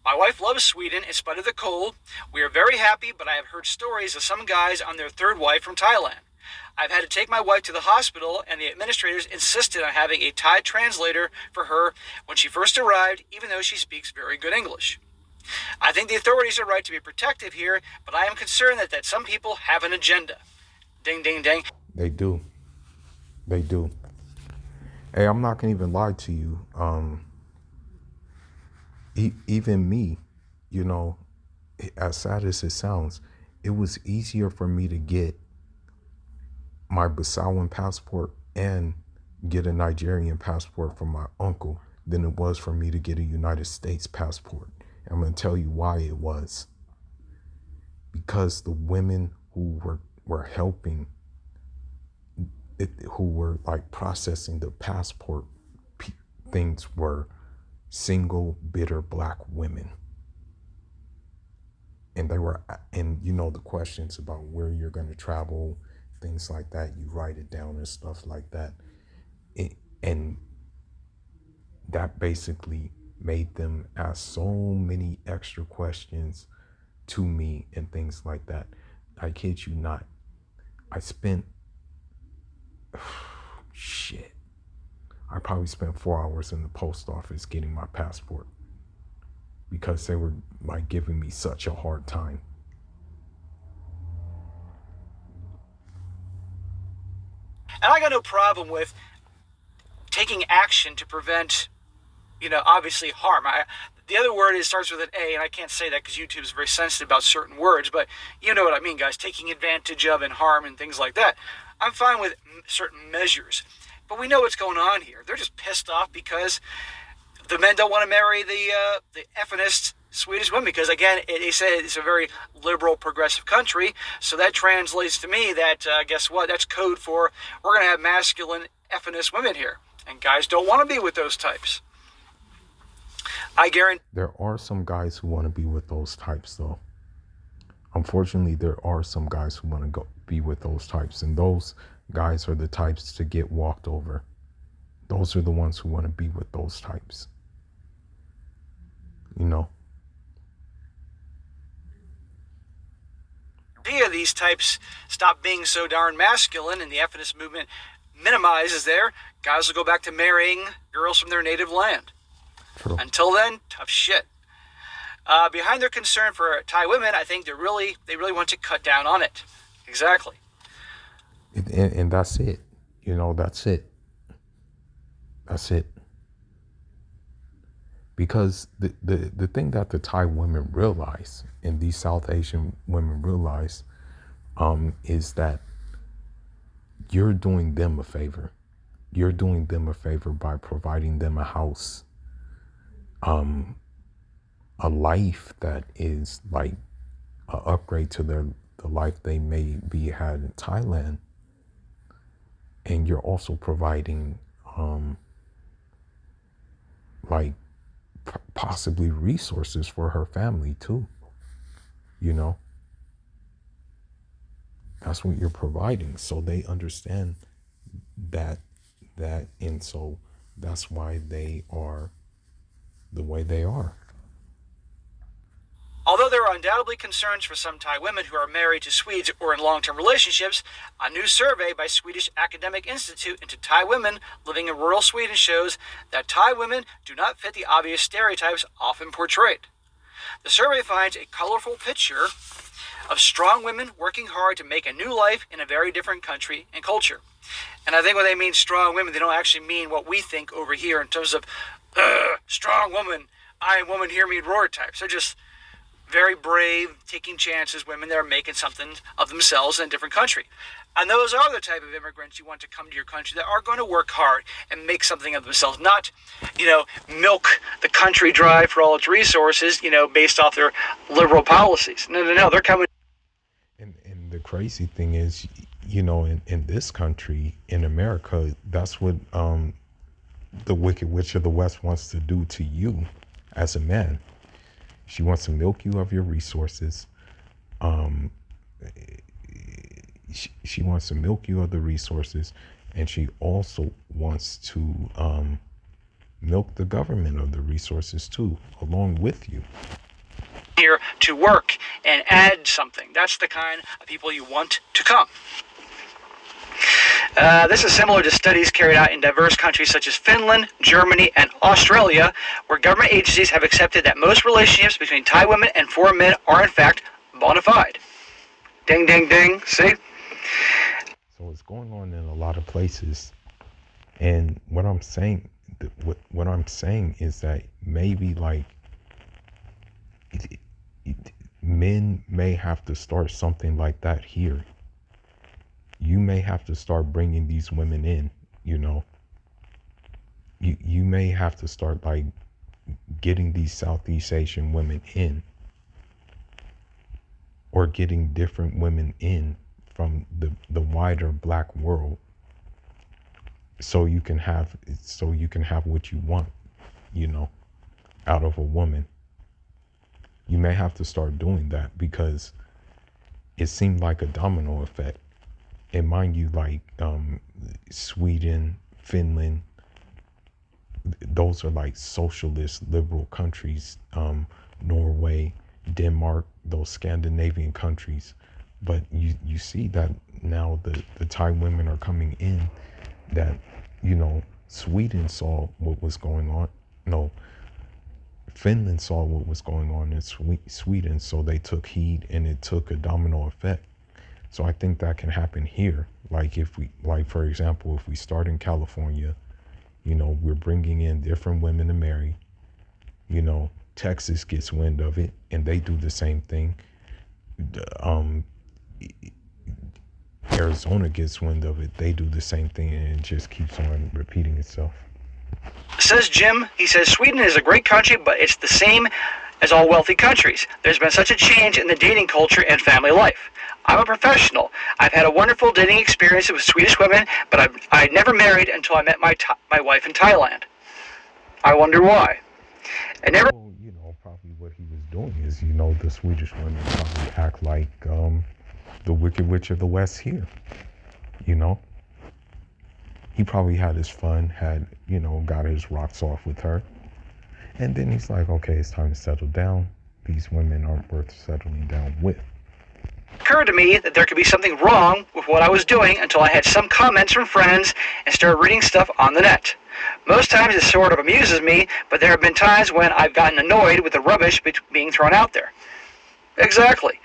[SPEAKER 8] My wife loves Sweden in spite of the cold. We are very happy, but I have heard stories of some guys on their third wife from Thailand. I've had to take my wife to the hospital, and the administrators insisted on having a Thai translator for her when she first arrived, even though she speaks very good English. I think the authorities are right to be protective here, but I am concerned that some people have an agenda. Ding, ding, ding.
[SPEAKER 1] They do. They do. Hey, I'm not gonna even lie to you. Even me, you know, as sad as it sounds, it was easier for me to get my Bisawan passport and get a Nigerian passport from my uncle than it was for me to get a United States passport. I'm going to tell you why it was. Because the women who were helping, who were like processing the passport things were single, bitter black women. And and you know, the questions about where you're going to travel, things like that, you write it down and stuff like that. And that basically made them ask so many extra questions to me and things like that. I kid you not. I spent, I probably spent 4 hours in the post office getting my passport because they were like giving me such a hard time.
[SPEAKER 8] And I got no problem with taking action to prevent, you know, obviously harm. The other word starts with an A, and I can't say that because YouTube is very sensitive about certain words, but you know what I mean, guys. Taking advantage of and harm and things like that. I'm fine with certain measures. But we know what's going on here. They're just pissed off because the men don't want to marry the effeminist Swedish women because, again, they say it's a very liberal, progressive country. So that translates to me that, guess what? That's code for we're going to have masculine, effeminist women here. And guys don't want to be with those types. I guarantee.
[SPEAKER 1] There are some guys who want to be with those types, though. Unfortunately, there are some guys who want to be with those types. And those guys are the types to get walked over. Those are the ones who want to be with those types. You know?
[SPEAKER 8] These types stop being so darn masculine and the feminist movement minimizes guys will go back to marrying girls from their native land.
[SPEAKER 1] True.
[SPEAKER 8] Until then, tough shit. Behind their concern for Thai women, I think they really want to cut down on it. Exactly.
[SPEAKER 1] And that's it. You know, that's it. That's it. Because the thing that the Thai women realize, and these South Asian women realize, is that you're doing them a favor. You're doing them a favor by providing them a house, a life that is like an upgrade to the life they may be had in Thailand. And you're also providing like possibly resources for her family too. You know, that's what you're providing. So they understand that, and so that's why they are the way they are.
[SPEAKER 8] Although there are undoubtedly concerns for some Thai women who are married to Swedes or in long-term relationships, a new survey by Swedish Academic Institute into Thai women living in rural Sweden shows that Thai women do not fit the obvious stereotypes often portrayed. The survey finds a colorful picture of strong women working hard to make a new life in a very different country and culture. And I think when they mean strong women, they don't actually mean what we think over here in terms of strong woman, I am woman, hear me roar types. They're just very brave, taking chances, women that are making something of themselves in a different country. And those are the type of immigrants you want to come to your country that are going to work hard and make something of themselves, not, milk the country dry for all its resources, based off their liberal policies. No, they're coming.
[SPEAKER 1] And the crazy thing is, in this country, in America, that's what the Wicked Witch of the West wants to do to you as a man. She wants to milk you of your resources. She wants to milk you of the resources, and she also wants to milk the government of the resources too, along with you.
[SPEAKER 8] Here to work and add something. That's the kind of people you want to come. This is similar to studies carried out in diverse countries such as Finland, Germany, and Australia, where government agencies have accepted that most relationships between Thai women and foreign men are in fact bona fide. Ding, ding, ding. See?
[SPEAKER 1] So it's going on in a lot of places, and what I'm saying is that maybe like men may have to start something like that here. You may have to start bringing these women in, you may have to start like getting these Southeast Asian women in, or getting different women in from the wider black world, so you can have what you want, out of a woman. You may have to start doing that, because it seemed like a domino effect. And mind you, like Sweden, Finland, those are like socialist liberal countries. Norway, Denmark, those Scandinavian countries. But you see that now the Thai women are coming in, that, Sweden saw what was going on. No, Finland saw what was going on in Sweden, so they took heed, and it took a domino effect. So I think that can happen here. For example, if we start in California, we're bringing in different women to marry. Texas gets wind of it, and they do the same thing. Arizona gets wind of it, they do the same thing, and it just keeps on repeating itself.
[SPEAKER 8] Says Jim, he says, Sweden is a great country, but it's the same as all wealthy countries. There's been such a change in the dating culture and family life. I'm a professional. I've had a wonderful dating experience with Swedish women, but I never married until I met my wife in Thailand. I wonder why. I never...
[SPEAKER 1] Well, probably what he was doing is, the Swedish women probably act like the Wicked Witch of the West here. He probably had his fun, got his rocks off with her. And then he's like, okay, it's time to settle down. These women aren't worth settling down with.
[SPEAKER 8] It occurred to me that there could be something wrong with what I was doing until I had some comments from friends and started reading stuff on the net. Most times it sort of amuses me, but there have been times when I've gotten annoyed with the rubbish being thrown out there. Exactly.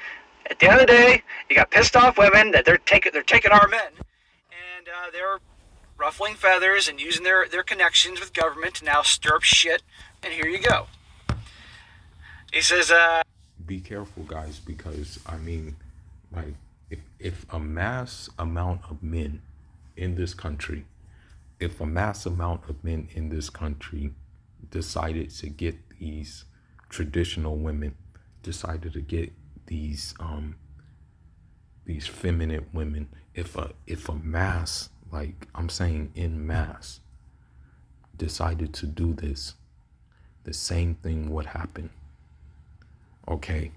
[SPEAKER 8] At the end of the day, you got pissed off women that they're taking our men, and they're ruffling feathers and using their connections with government to now stir up shit, and here you go. He says,
[SPEAKER 1] Be careful, guys, because I mean, like, if a mass amount of men in this country, decided to get these traditional women, decided to get these feminine women, if a mass, like I'm saying in mass, decided to do this, the same thing would happen. Okay.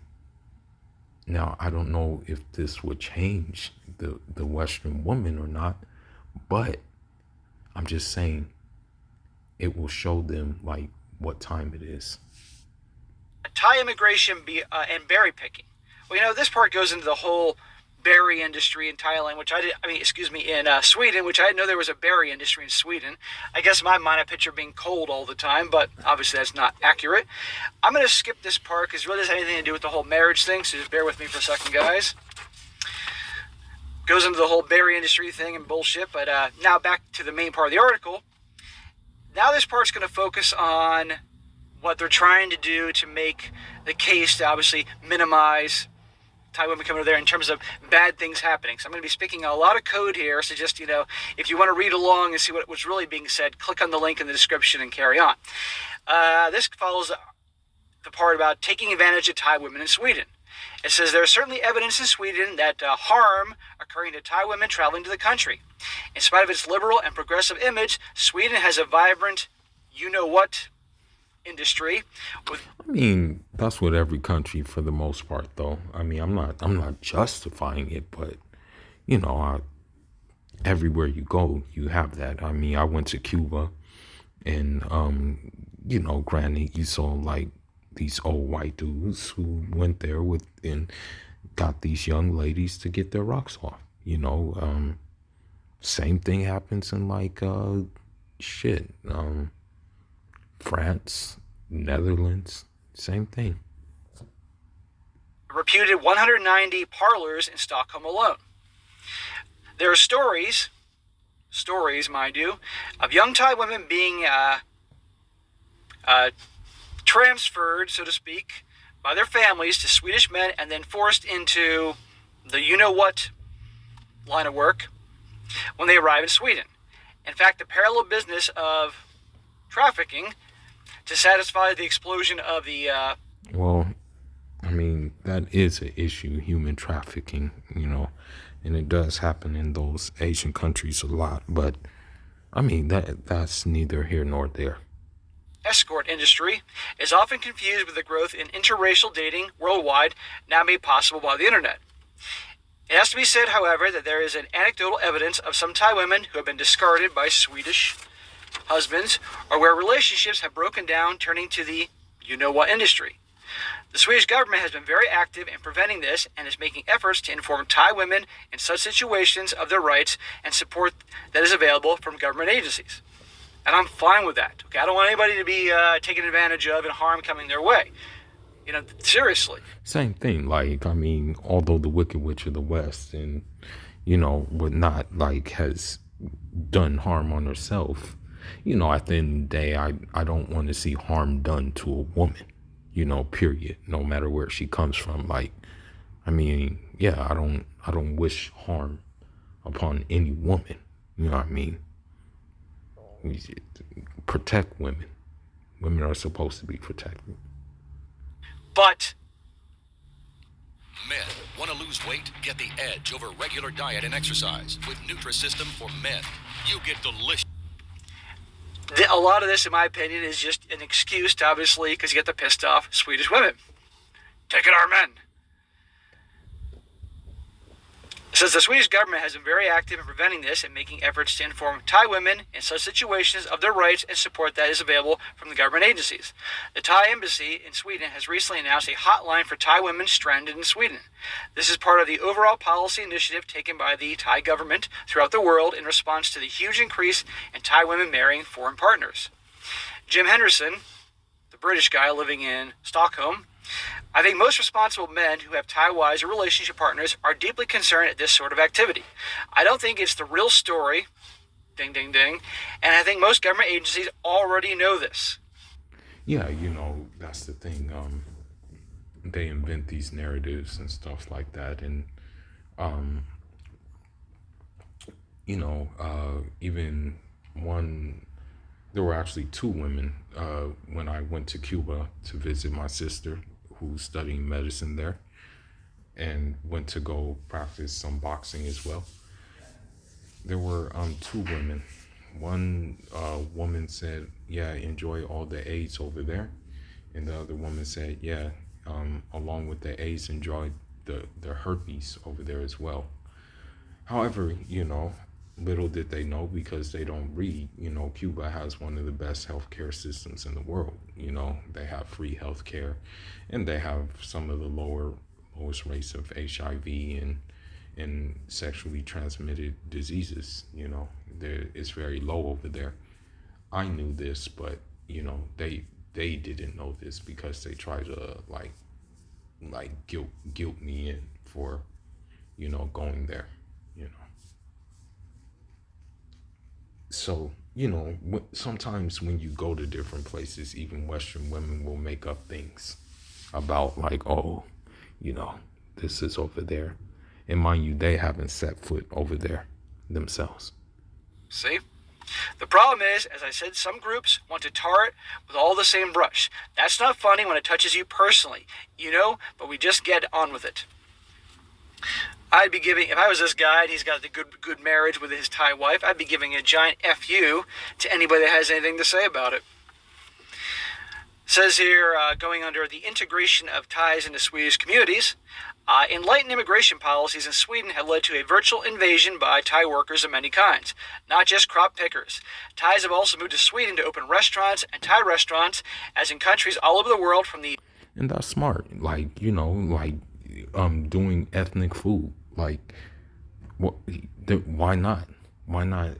[SPEAKER 1] Now, I don't know if this would change the Western woman or not, but I'm just saying it will show them like what time it is.
[SPEAKER 8] Thai immigration and berry picking. Well, this part goes into the whole berry industry in Thailand, in Sweden, which I didn't know there was a berry industry in Sweden. I guess in my mind I picture being cold all the time, but obviously that's not accurate. I'm going to skip this part because it really doesn't have anything to do with the whole marriage thing, so just bear with me for a second, guys. Goes into the whole berry industry thing and bullshit, but now back to the main part of the article. Now this part's going to focus on what they're trying to do to make the case to obviously minimize Thai women coming over there in terms of bad things happening. So I'm going to be speaking a lot of code here. So just, if you want to read along and see what was really being said, click on the link in the description and carry on. This follows the part about taking advantage of Thai women in Sweden. It says there is certainly evidence in Sweden that harm occurring to Thai women traveling to the country. In spite of its liberal and progressive image, Sweden has a vibrant you-know-what industry.
[SPEAKER 1] I mean, that's what every country for the most part, though. I mean, I'm not justifying it, but everywhere you go, you have that. I mean, I went to Cuba, and granted, you saw like these old white dudes who went there and got these young ladies to get their rocks off. Same thing happens in like France, Netherlands, same thing.
[SPEAKER 8] Reputed 190 parlors in Stockholm alone. There are stories, mind you, of young Thai women being transferred, so to speak, by their families to Swedish men and then forced into the you-know-what line of work when they arrive in Sweden. In fact, the parallel business of trafficking to satisfy the explosion of the...
[SPEAKER 1] Well, I mean, that is an issue, human trafficking, and it does happen in those Asian countries a lot, but I mean, that's neither here nor there.
[SPEAKER 8] Escort industry is often confused with the growth in interracial dating worldwide, now made possible by the internet. It has to be said, however, that there is an anecdotal evidence of some Thai women who have been discarded by Swedish husbands, or where relationships have broken down, turning to the you-know-what industry. The Swedish government has been very active in preventing this and is making efforts to inform Thai women in such situations of their rights and support that is available from government agencies. And I'm fine with that. Okay, I don't want anybody to be taken advantage of and harm coming their way. Seriously.
[SPEAKER 1] Same thing. Like, I mean, although the Wicked Witch of the West and, would not like has done harm on herself, at the end of the day, I don't want to see harm done to a woman, period, no matter where she comes from. Like, I mean, yeah, I don't wish harm upon any woman. You know what I mean? Protect women. Women are supposed to be protected.
[SPEAKER 8] But
[SPEAKER 7] Men want to lose weight? Get the edge over regular diet and exercise with Nutrisystem for men. You get delicious.
[SPEAKER 8] A lot of this, in my opinion, is just an excuse to obviously, because you get the pissed off Swedish women. Taking our men. Says the Swedish government has been very active in preventing this and making efforts to inform Thai women in such situations of their rights and support that is available from the government agencies. The Thai embassy in Sweden has recently announced a hotline for Thai women stranded in Sweden. This is part of the overall policy initiative taken by the Thai government throughout the world in response to the huge increase in Thai women marrying foreign partners. Jim Henderson, the British guy living in Stockholm, I think most responsible men who have Thai wives or relationship partners are deeply concerned at this sort of activity. I don't think it's the real story, ding, ding, ding, and I think most government agencies already know this.
[SPEAKER 1] Yeah, that's the thing. They invent these narratives and stuff like that, and even there were actually two women when I went to Cuba to visit my sister who's studying medicine there, and went to go practice some boxing as well. There were two women. One woman said, yeah, enjoy all the AIDS over there. And the other woman said, yeah, along with the AIDS, enjoy the herpes over there as well. However, little did they know, because they don't read, Cuba has one of the best healthcare systems in the world. They have free healthcare, and they have some of the lowest rates of HIV and sexually transmitted diseases. It's very low over there. I knew this, but they didn't know this, because they tried to like guilt me in for going there. So, sometimes when you go to different places, even Western women will make up things about this is over there. And mind you, they haven't set foot over there themselves.
[SPEAKER 8] See? The problem is, as I said, some groups want to tar it with all the same brush. That's not funny when it touches you personally, but we just get on with it. I'd be giving, if I was this guy and he's got the good marriage with his Thai wife, I'd be giving a giant FU to anybody that has anything to say about it. Says here, going under the integration of Thais into Swedish communities, enlightened immigration policies in Sweden have led to a virtual invasion by Thai workers of many kinds, not just crop pickers. Thais have also moved to Sweden to open restaurants and Thai restaurants, as in countries all over the world from the...
[SPEAKER 1] And that's smart. Doing ethnic food. Why not? Why not,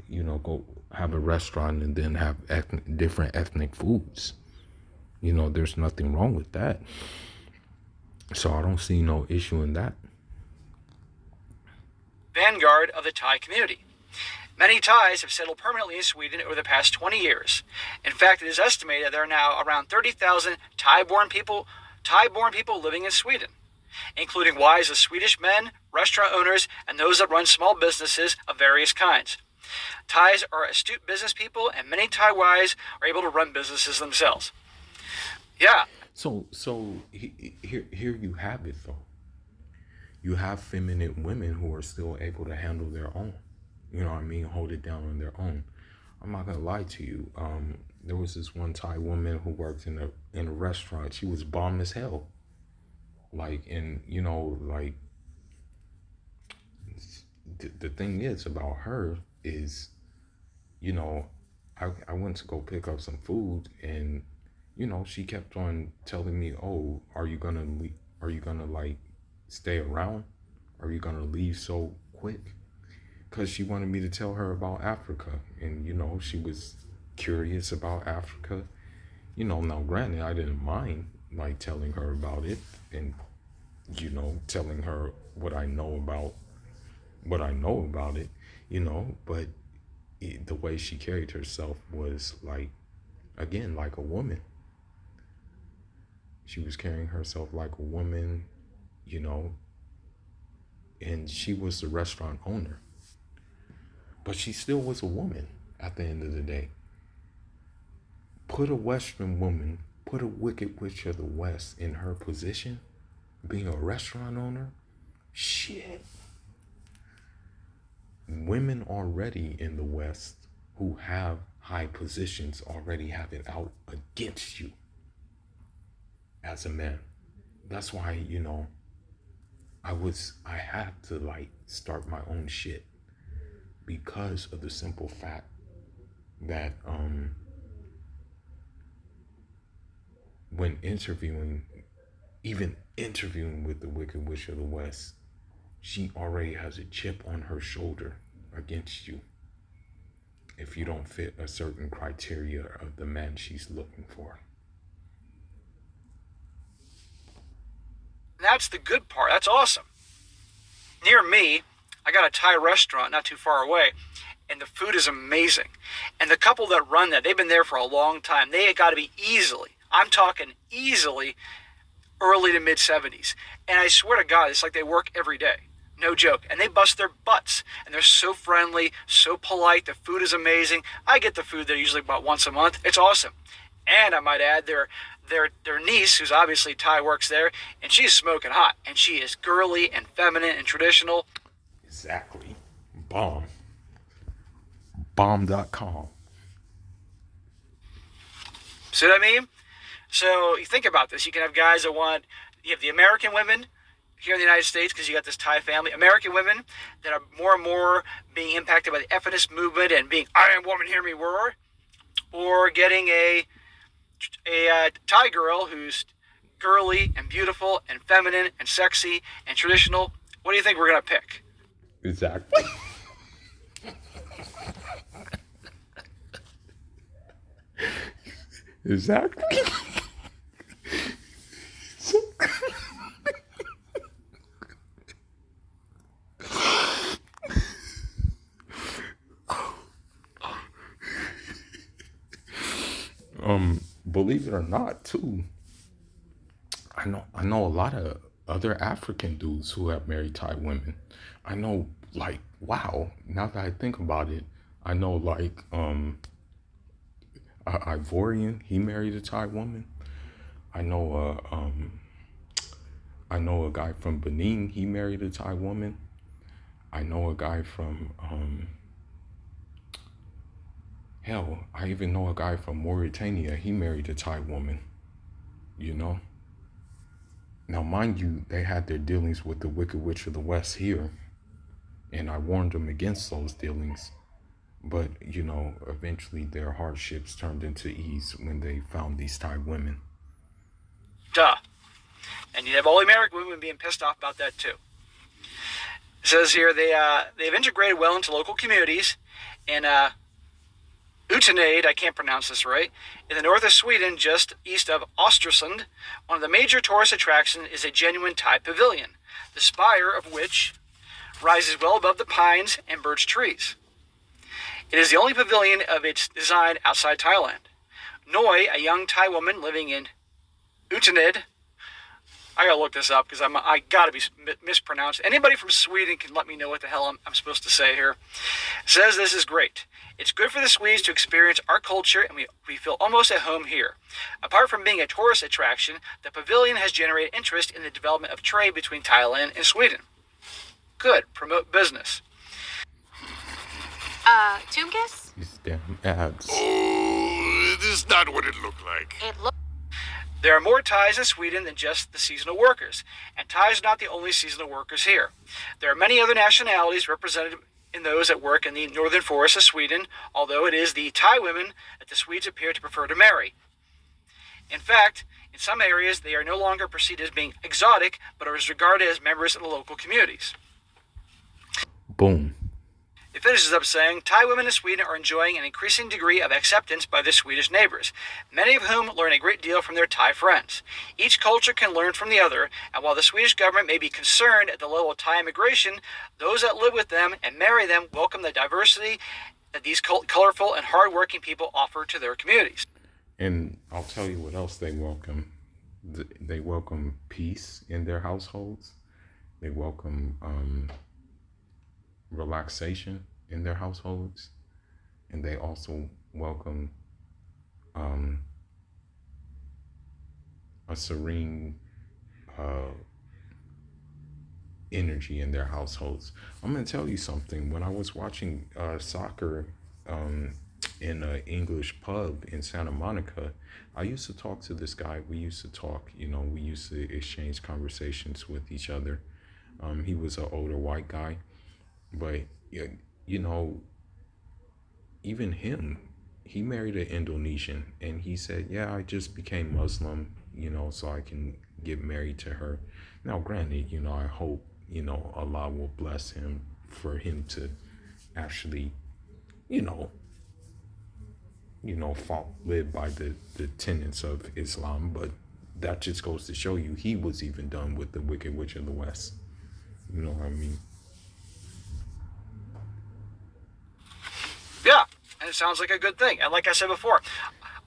[SPEAKER 1] go have a restaurant and then have different ethnic foods? There's nothing wrong with that. So I don't see no issue in that.
[SPEAKER 8] Vanguard of the Thai community. Many Thais have settled permanently in Sweden over the past 20 years. In fact, it is estimated there are now around 30,000 Thai-born people living in Sweden, including wives of Swedish men, restaurant owners, and those that run small businesses of various kinds. Thais are astute business people, and many Thai wives are able to run businesses themselves. Yeah.
[SPEAKER 1] So here you have it, though. You have feminine women who are still able to handle their own. Hold it down on their own. I'm not gonna lie to you. There was this one Thai woman who worked in a restaurant. She was bomb as hell. The thing is about her is, I went to go pick up some food, and she kept on telling me, oh, are you gonna stay around? Are you gonna leave so quick? Because she wanted me to tell her about Africa, and she was curious about Africa. Now granted, I didn't mind telling her about it, and telling her what I know about it, but the way she carried herself was like a woman. She was carrying herself like a woman, and she was the restaurant owner, but she still was a woman at the end of the day. Put a Western woman, put a Wicked Witch of the West in her position, being a restaurant owner, shit. Women already in the West who have high positions already have it out against you as a man. That's why, I had to like start my own shit because of the simple fact that when even interviewing with the Wicked Witch of the West, she already has a chip on her shoulder against you if you don't fit a certain criteria of the man she's looking for.
[SPEAKER 8] That's the good part. That's awesome. Near me, I got a Thai restaurant not too far away, and the food is amazing. And the couple that run that, they've been there for a long time. They got to be easily, I'm talking easily, early to mid 70s. And I swear to God, it's like they work every day. No joke. And they bust their butts. And they're so friendly, so polite. The food is amazing. I get the food there usually about once a month. It's awesome. And I might add, their niece, who's obviously Thai, works there, and she's smoking hot. And she is girly and feminine and traditional.
[SPEAKER 1] Exactly. Bomb. Bomb.com.
[SPEAKER 8] See what I mean? So you think about this. You can have guys that you have the American women here in the United States, because you got this Thai family. American women that are more and more being impacted by the feminist movement and being, I am woman, hear me roar. Or getting a Thai girl who's girly and beautiful and feminine and sexy and traditional. What do you think we're going to pick?
[SPEAKER 1] Exactly. Exactly. Believe it or not, too, I know a lot of other African dudes who have married Thai women. I know, like, wow, now that I think about it, I know, like, Ivorian, he married a Thai woman. I know a guy from Benin, he married a Thai woman. I know a guy from hell, I even know a guy from Mauritania, he married a Thai woman. You know? Now mind you, they had their dealings with the Wicked Witch of the West here. And I warned them against those dealings. But, you know, eventually their hardships turned into ease when they found these Thai women.
[SPEAKER 8] Duh. And you have all the American women being pissed off about that too. It says here they've integrated well into local communities. And Utenade, I can't pronounce this right, in the north of Sweden, just east of Östersund, one of the major tourist attractions is a genuine Thai pavilion, the spire of which rises well above the pines and birch trees. It is the only pavilion of its design outside Thailand. Noi, a young Thai woman living in Utenade, I gotta look this up because I gotta be mispronounced. Anybody from Sweden can let me know what the hell I'm supposed to say here. Says this is great. It's good for the Swedes to experience our culture, and we feel almost at home here. Apart from being a tourist attraction, the pavilion has generated interest in the development of trade between Thailand and Sweden. Good. Promote business.
[SPEAKER 5] Tomb Kiss?
[SPEAKER 1] These damn ads.
[SPEAKER 7] Oh, this is not what it looked like.
[SPEAKER 5] It looks.
[SPEAKER 8] There are more Thais in Sweden than just the seasonal workers, and Thais are not the only seasonal workers here. There are many other nationalities represented in those that work in the northern forests of Sweden, although it is the Thai women that the Swedes appear to prefer to marry. In fact, in some areas, they are no longer perceived as being exotic, but are regarded as members of the local communities.
[SPEAKER 1] Boom.
[SPEAKER 8] It finishes up saying, Thai women in Sweden are enjoying an increasing degree of acceptance by their Swedish neighbors, many of whom learn a great deal from their Thai friends. Each culture can learn from the other, and while the Swedish government may be concerned at the level of Thai immigration, those that live with them and marry them welcome the diversity that these colorful and hardworking people offer to their communities.
[SPEAKER 1] And I'll tell you what else they welcome. They welcome peace in their households. They welcome relaxation in their households, and they also welcome a serene energy in their households. I'm gonna tell you something. When I was watching soccer in an English pub in Santa Monica, I used to talk to this guy. We used to talk, we used to exchange conversations with each other. He was an older white guy, but yeah, you know, even him, he married an Indonesian, and he said, "Yeah, I just became Muslim, so I can get married to her." Now, granted, I hope Allah will bless him for him to actually, you know, live by the tenets of Islam, but that just goes to show you he was even done with the Wicked Witch of the West. You know what I mean?
[SPEAKER 8] Yeah, and it sounds like a good thing. And like I said before,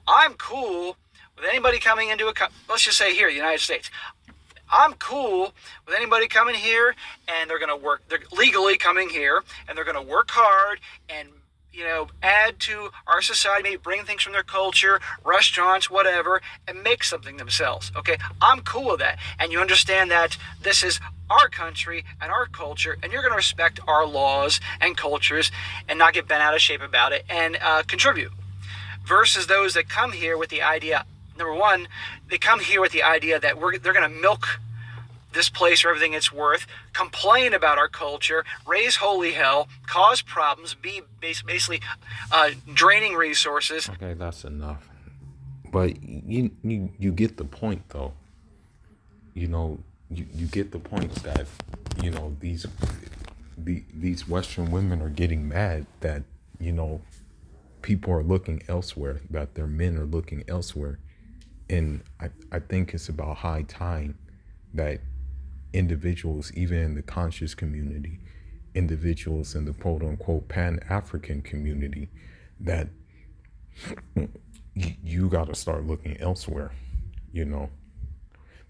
[SPEAKER 8] I'm cool with anybody coming into let's just say here, the United States. I'm cool with anybody coming here and they're legally coming here and they're going to work hard and, add to our society, maybe bring things from their culture, restaurants, whatever, and make something themselves. Okay, I'm cool with that. And you understand that this is our country and our culture, and you're going to respect our laws and cultures and not get bent out of shape about it and contribute. Versus those that come here with the idea, number one, they come here with the idea that they're going to milk this place for everything it's worth, complain about our culture, raise holy hell, cause problems, be basically draining resources.
[SPEAKER 1] Okay, that's enough. But you get the point, though. You get the point that these Western women are getting mad that people are looking elsewhere, that their men are looking elsewhere, and I think it's about high time that individuals, even in the conscious community, individuals in the quote unquote Pan-African community, that you got to start looking elsewhere.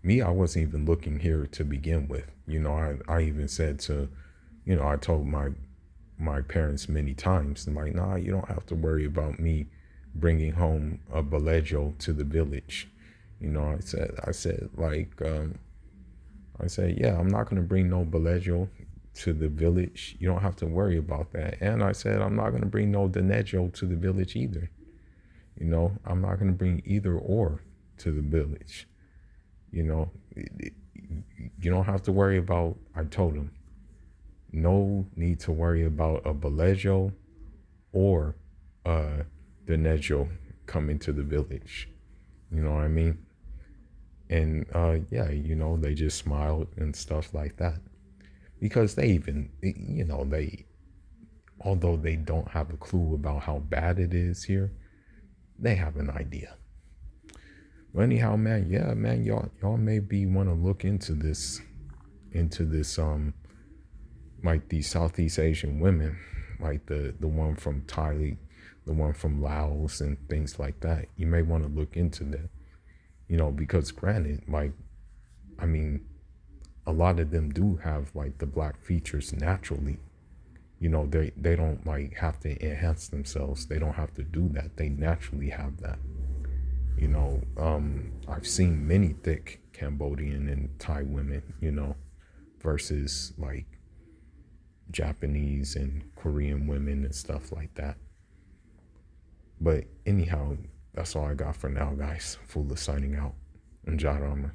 [SPEAKER 1] Me, I wasn't even looking here to begin with. I even said to, I told my parents many times, I'm like, nah, you don't have to worry about me bringing home a belejo to the village. I said, yeah, I'm not going to bring no belejo to the village. You don't have to worry about that. And I said, I'm not going to bring no denejo to the village either. I'm not going to bring either or to the village. You don't have to worry about, I told him, no need to worry about a belejo or the denejo coming to the village. You know what I mean? And they just smiled and stuff like that, because they even, although they don't have a clue about how bad it is here, they have an idea. But anyhow, man, y'all maybe want to look into this, like these Southeast Asian women, like the one from Thailand, the one from Laos and things like that. You may want to look into that. Because granted, a lot of them do have like the black features naturally. They don't like have to enhance themselves. They don't have to do that. They naturally have that. I've seen many thick Cambodian and Thai women, versus like Japanese and Korean women and stuff like that. But anyhow, that's all I got for now, guys. Fula signing out. And Jarama.